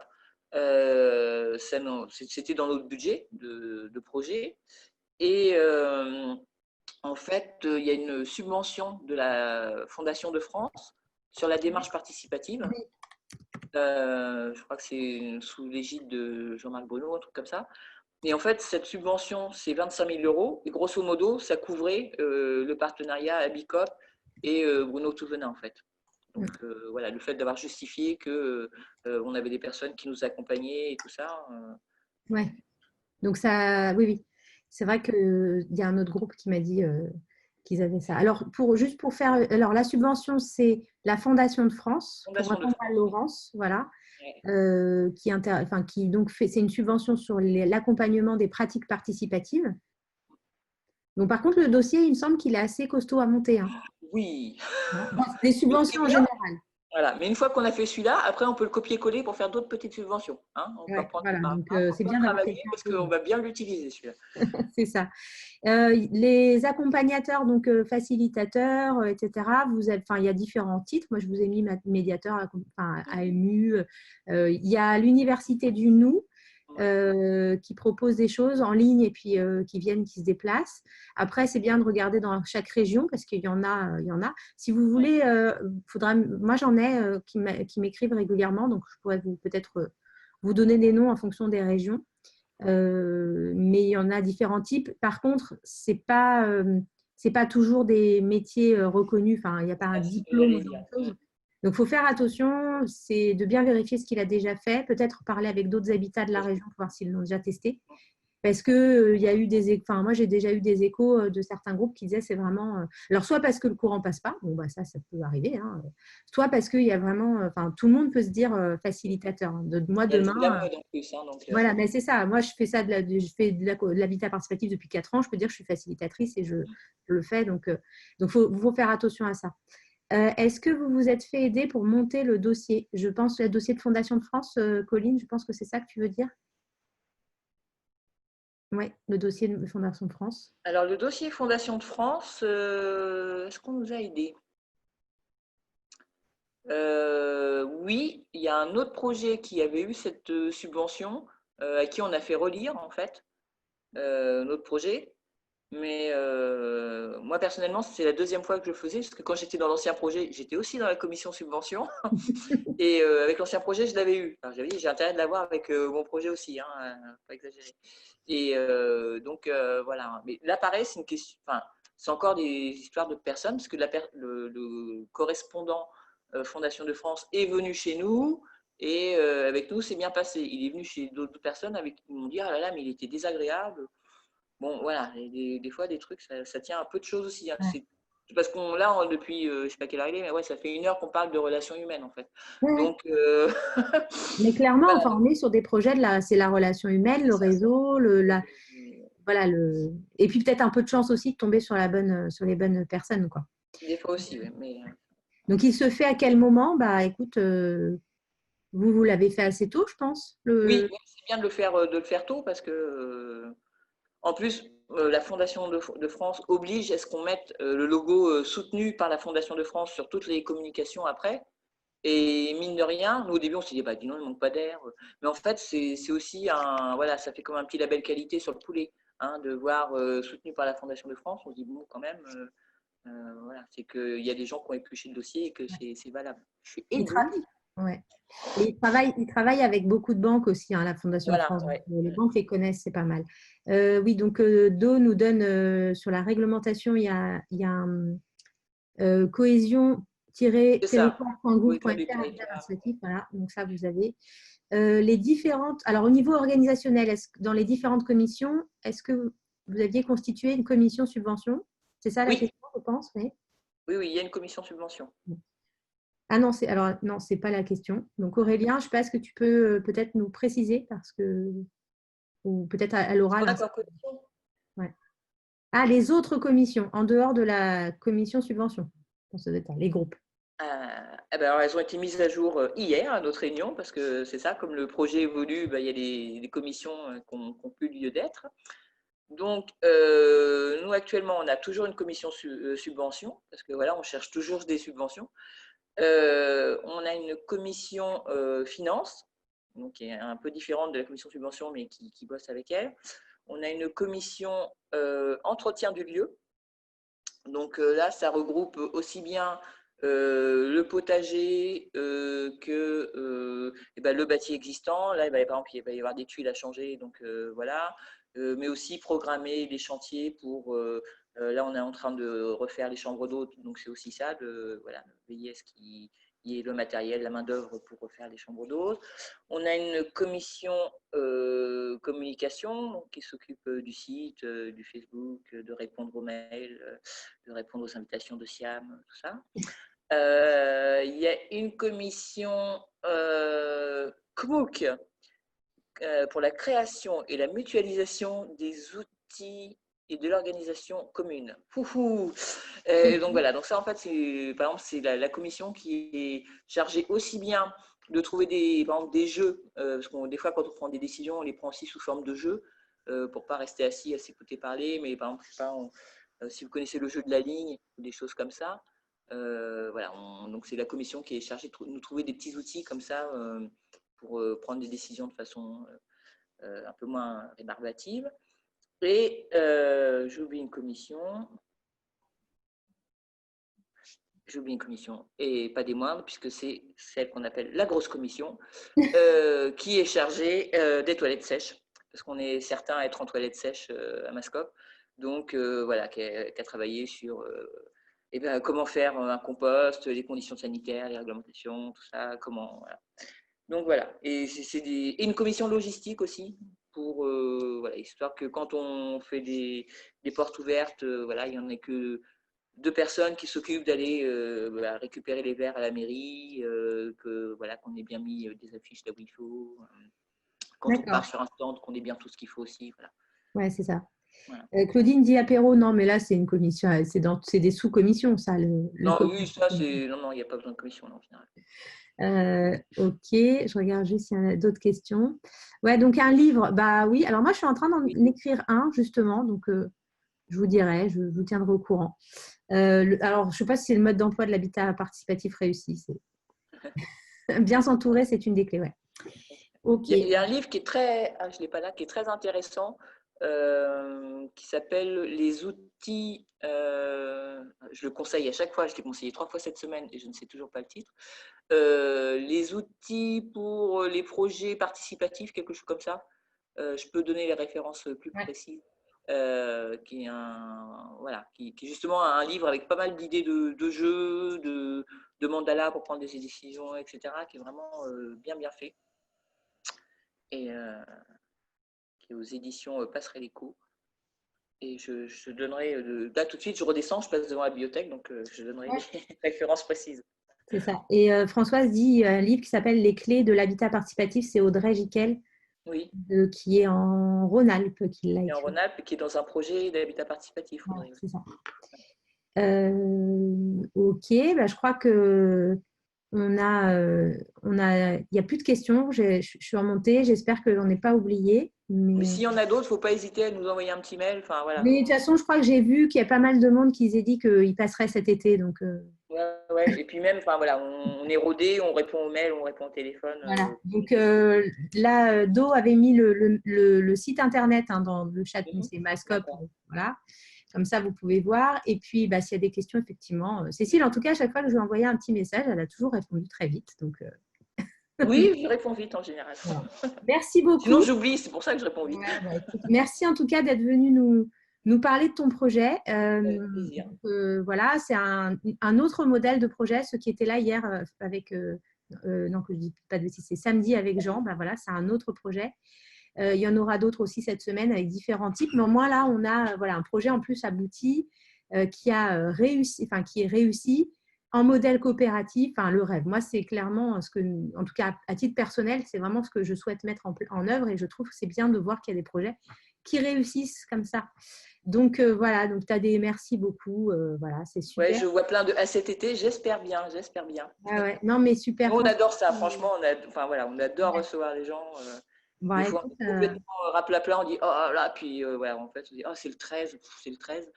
c'était dans notre budget de projet. Et en fait, il y a une subvention de la Fondation de France sur la démarche participative. Je crois que c'est sous l'égide de Jean-Marc Bruno, un truc comme ça. Et en fait, cette subvention, c'est 25 000 euros. Et grosso modo, ça couvrait le partenariat Abicop et Bruno Touvenin, en fait. Donc voilà, le fait d'avoir justifié qu'on avait des personnes qui nous accompagnaient et tout ça. Ouais. Donc, ça, oui, oui. C'est vrai qu'il y a un autre groupe qui m'a dit qu'ils avaient ça. Alors, juste pour faire. Alors, la subvention, c'est la Fondation de France, pour Fondation de répondre à France. Laurence, voilà. Ouais. Qui donc c'est une subvention sur l'accompagnement des pratiques participatives. Donc, par contre, le dossier, il me semble qu'il est assez costaud à monter. Hein. Oui. Des Mais ce qui subventions est en bien, général. voilà. Mais une fois qu'on a fait celui-là, après, on peut le copier-coller pour faire d'autres petites subventions. Hein. On peut Ouais, reprendre voilà, donc faut c'est pas bien d'avoir travailler quelqu'un un parce peu. qu'on va bien l'utiliser, celui-là. C'est ça. Les accompagnateurs, donc facilitateurs, etc. Il y a différents titres. Moi, je vous ai mis médiateur, AMU. Il y a l'université du Nou qui propose des choses en ligne et puis qui se déplacent. Après, c'est bien de regarder dans chaque région parce qu'il y en a, il y en a. Si vous voulez, moi j'en ai qui m'écrivent régulièrement, donc je pourrais peut-être vous donner des noms en fonction des régions. Mais il y en a différents types. Par contre, c'est pas toujours des métiers reconnus. Enfin, il n'y a pas un diplôme ou ce genre de choses. Donc, il faut faire attention. C'est de bien vérifier ce qu'il a déjà fait. Peut-être parler avec d'autres habitats de la région pour voir s'ils l'ont déjà testé. Parce que il y a eu moi j'ai déjà eu des échos de certains groupes qui disaient c'est vraiment. Alors soit parce que le courant passe pas, bon bah ça peut arriver, hein, soit parce qu'il y a vraiment, tout le monde peut se dire facilitateur. Hein. Moi C'est la demain, mode en plus. Hein, donc, voilà, mais c'est ça. Moi je fais ça, je fais de l'habitat participatif depuis 4 ans. Je peux dire que je suis facilitatrice et je le fais. Donc faut faire attention à ça. Est-ce que vous vous êtes fait aider pour monter le dossier? Je pense le dossier de Fondation de France, Colline. Je pense que c'est ça que tu veux dire. Oui, le dossier de Fondation de France. Alors, le dossier Fondation de France, est-ce qu'on nous a aidés? Oui, il y a un autre projet qui avait eu cette subvention, à qui on a fait relire, en fait, notre projet. Mais moi, personnellement, c'est la deuxième fois que je le faisais, parce que quand j'étais dans l'ancien projet, j'étais aussi dans la commission subvention. Et avec l'ancien projet, je l'avais eu. Alors, j'avais dit, j'ai intérêt de l'avoir avec mon projet aussi, hein, pas exagérer. Et donc, voilà. Mais là, pareil, c'est une question. Enfin, c'est encore des histoires de personnes, parce que le correspondant Fondation de France est venu chez nous. Et avec nous, c'est bien passé. Il est venu chez d'autres personnes avec qui m'ont dit, ah là là, mais il était désagréable. Bon, voilà, des fois, des trucs, ça tient un peu de choses aussi, hein. Ouais. C'est parce qu'on, là, depuis, je ne sais pas quelle heure il est, mais ouais, ça fait 1 heure qu'on parle de relations humaines, en fait. Ouais, ouais. Donc, Mais clairement, voilà, enfin, on est sur des projets c'est la relation humaine, le c'est ça. réseau, voilà, et puis peut-être un peu de chance aussi de tomber sur les bonnes personnes, quoi. Des fois aussi, oui. Mais, Donc, il se fait à quel moment? Bah, écoute, vous l'avez fait assez tôt, je pense. oui, c'est bien de le faire tôt parce que, en plus, la Fondation de France oblige à ce qu'on mette le logo soutenu par la Fondation de France sur toutes les communications après. Et mine de rien, nous au début on s'est dit, bah dis non, il ne manque pas d'air. Mais en fait, c'est aussi voilà, ça fait comme un petit label qualité sur le poulet, hein, de voir soutenu par la Fondation de France. On se dit, bon, quand même, voilà, c'est qu'il y a des gens qui ont épluché le dossier et que c'est valable. Et Il, tra- oui, ouais. Et il travaille avec beaucoup de banques aussi, hein, la Fondation de voilà, France. Donc, ouais. les banques les connaissent, c'est pas mal. Oui, donc Do nous donne sur la réglementation, il y a un C'est ça. Oui, cohésion-territoire.gouv.fr sur les territoires. administratif. Voilà, donc ça, vous avez. Les différentes. Alors, au niveau organisationnel, dans les différentes commissions, est-ce que vous aviez constitué une commission subvention? C'est ça la Oui, question, je pense, oui. oui, oui, il y a une commission subvention. Ah non, alors non, c'est pas la question. Donc Aurélien, je pense que tu peux peut-être nous préciser parce que ou peut-être à On l'oral, a hein. quoi commission? Ouais. Ah, les autres commissions en dehors de la commission subvention. Bon, ça doit être les groupes. Eh ben, alors, elles ont été mises à jour hier à notre réunion parce que c'est ça, comme le projet évolue, ben, il y a des commissions qui n'ont plus lieu d'être. Donc, nous actuellement, on a toujours une commission subvention parce que voilà, on cherche toujours des subventions. On a une commission finance, donc qui est un peu différente de la commission subvention, mais qui bosse avec elle. On a une commission entretien du lieu. Donc là, ça regroupe aussi bien le potager que le bâti existant. Là, par exemple, il va y avoir des tuiles à changer, donc voilà. Mais aussi programmer les chantiers pour. Là, on est en train de refaire les chambres d'eau, donc c'est aussi ça, de voilà, veiller à ce qu'il y ait le matériel, la main-d'œuvre pour refaire les chambres d'eau. On a une commission communication donc, qui s'occupe du site, du Facebook, de répondre aux mails, de répondre aux invitations de SIAM, tout ça. Il y a une commission CMOOC pour la création et la mutualisation des outils et de l'organisation commune. Donc voilà, donc ça en fait, par exemple, c'est la commission qui est chargée aussi bien de trouver par exemple, des jeux, parce que des fois quand on prend des décisions, on les prend aussi sous forme de jeux, pour ne pas rester assis à s'écouter parler, mais par exemple, je sais pas, si vous connaissez le jeu de la ligne, ou des choses comme ça, voilà, donc c'est la commission qui est chargée de nous trouver des petits outils comme ça pour prendre des décisions de façon un peu moins rébarbative. Et j'ai oublié une commission. J'ai oublié une commission, et pas des moindres, puisque c'est celle qu'on appelle la grosse commission, qui est chargée des toilettes sèches, parce qu'on est certains à être en toilettes sèches à Mascop. Donc voilà, qui a travaillé sur comment faire un compost, les conditions sanitaires, les réglementations, tout ça, comment. Voilà. Donc voilà, et et une commission logistique aussi, pour voilà, histoire que quand on fait des portes ouvertes, voilà, il n'y en ait que 2 personnes qui s'occupent d'aller récupérer les verres à la mairie, que voilà, qu'on ait bien mis des affiches là où il faut, quand on part D'accord. sur un stand, qu'on ait bien tout ce qu'il faut aussi. Voilà. Ouais, c'est ça. Voilà. Claudine dit apéro, non, mais là, c'est une commission, c'est des sous-commissions, ça, le Non, comité. oui, ça c'est. Non, non, il n'y a pas besoin de commission là, en général. Ok, je regarde juste s'il y a d'autres questions. Ouais, donc un livre, bah oui. Alors moi, je suis en train d'en Oui. écrire un, justement, donc je vous dirai, je vous tiendrai au courant. Alors, je ne sais pas si c'est le mode d'emploi de l'habitat participatif réussi. Bien s'entourer, c'est une des clés, ouais. Ok. Il y a un livre qui est très. Ah, je ne l'ai pas là, qui est très intéressant, qui s'appelle Les outils je le conseille à chaque fois, je l'ai conseillé 3 fois cette semaine et je ne sais toujours pas le titre. Les outils pour les projets participatifs, quelque chose comme ça. Je peux donner les références plus précises. Qui est justement un livre avec pas mal d'idées de jeux, de mandala pour prendre des décisions, etc., qui est vraiment bien fait. Et qui est aux éditions Passerelle Éco. Et je donnerai, là tout de suite, je redescends, je passe devant la bibliothèque, donc je donnerai les références précises. C'est ça. Et Françoise dit un livre qui s'appelle Les clés de l'habitat participatif, c'est Audrey Giquel, oui. Qui est en Rhône-Alpes, qui l'a écrit. En Rhône-Alpes, qui est dans un projet d'habitat participatif. Ouais, c'est ça. Ok, bah, je crois que il n'y a plus de questions. Je suis remontée. J'espère que j'en ai pas oublié. Mais s'il y en a d'autres, il ne faut pas hésiter à nous envoyer un petit mail. Enfin, voilà. Mais de toute façon, je crois que j'ai vu qu'il y a pas mal de monde qui s'est dit qu'il passerait cet été. Donc, ouais. Et puis même, enfin, voilà, on est rodé, on répond aux mails, on répond au téléphone. Voilà. Donc là, Do avait mis le site internet dans le chat, c'est Mascope. Voilà. Comme ça, vous pouvez voir. Et puis, bah, s'il y a des questions, effectivement. Cécile, en tout cas, à chaque fois que je lui ai envoyé un petit message, elle a toujours répondu très vite. Donc, oui, je réponds vite en général. Voilà. Merci beaucoup. Sinon, j'oublie, c'est pour ça que je réponds vite. Ouais, bah, écoute, merci en tout cas d'être venu nous parler de ton projet. Voilà, c'est un autre modèle de projet. Ceux qui étaient là hier avec, non, que je dis pas de bêtises, c'est samedi avec Jean. Bah, voilà, c'est un autre projet. Il y en aura d'autres aussi cette semaine avec différents types. Mais au moins là, on a un projet en plus abouti qui est réussi en modèle coopératif. Enfin, le rêve. Moi, c'est clairement ce que, en tout cas à titre personnel, c'est vraiment ce que je souhaite mettre en œuvre et je trouve que c'est bien de voir qu'il y a des projets qui réussissent comme ça. Donc voilà, donc tu as des merci beaucoup. Voilà, c'est super. Ouais, je vois plein de à cet été, j'espère bien. Ah ouais, non mais super. Nous, on adore ça, franchement, on adore recevoir les gens. Des fois, on est complètement raplapla, on dit oh là, puis en fait, on dit oh c'est le 13, c'est le 13.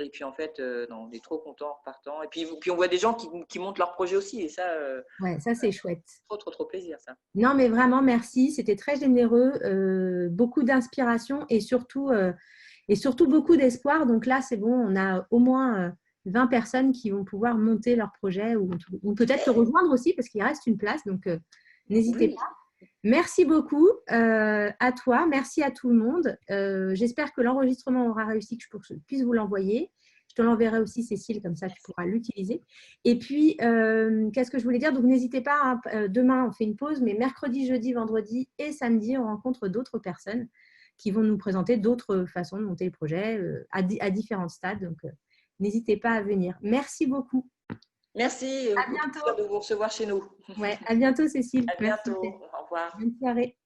Et puis en fait, non, on est trop contents en repartant. Et puis on voit des gens qui montent leur projet aussi. Et ça, ouais, ça c'est chouette. Trop plaisir, ça. Non, mais vraiment, merci. C'était très généreux. Beaucoup d'inspiration et surtout beaucoup d'espoir. Donc là, c'est bon, on a au moins 20 personnes qui vont pouvoir monter leur projet ou peut-être te rejoindre aussi parce qu'il reste une place. Donc, n'hésitez pas. Merci beaucoup à toi. Merci à tout le monde. J'espère que l'enregistrement aura réussi, que je puisse vous l'envoyer. Je te l'enverrai aussi, Cécile, comme ça tu pourras l'utiliser. Et puis, qu'est-ce que je voulais dire? Donc, n'hésitez pas, demain, on fait une pause, mais mercredi, jeudi, vendredi et samedi, on rencontre d'autres personnes qui vont nous présenter d'autres façons de monter le projet à différents stades. Donc, n'hésitez pas à venir. Merci beaucoup. Merci. À bientôt. De vous recevoir chez nous. Ouais, à bientôt, Cécile. À bientôt. Merci. Au revoir. Bonne soirée.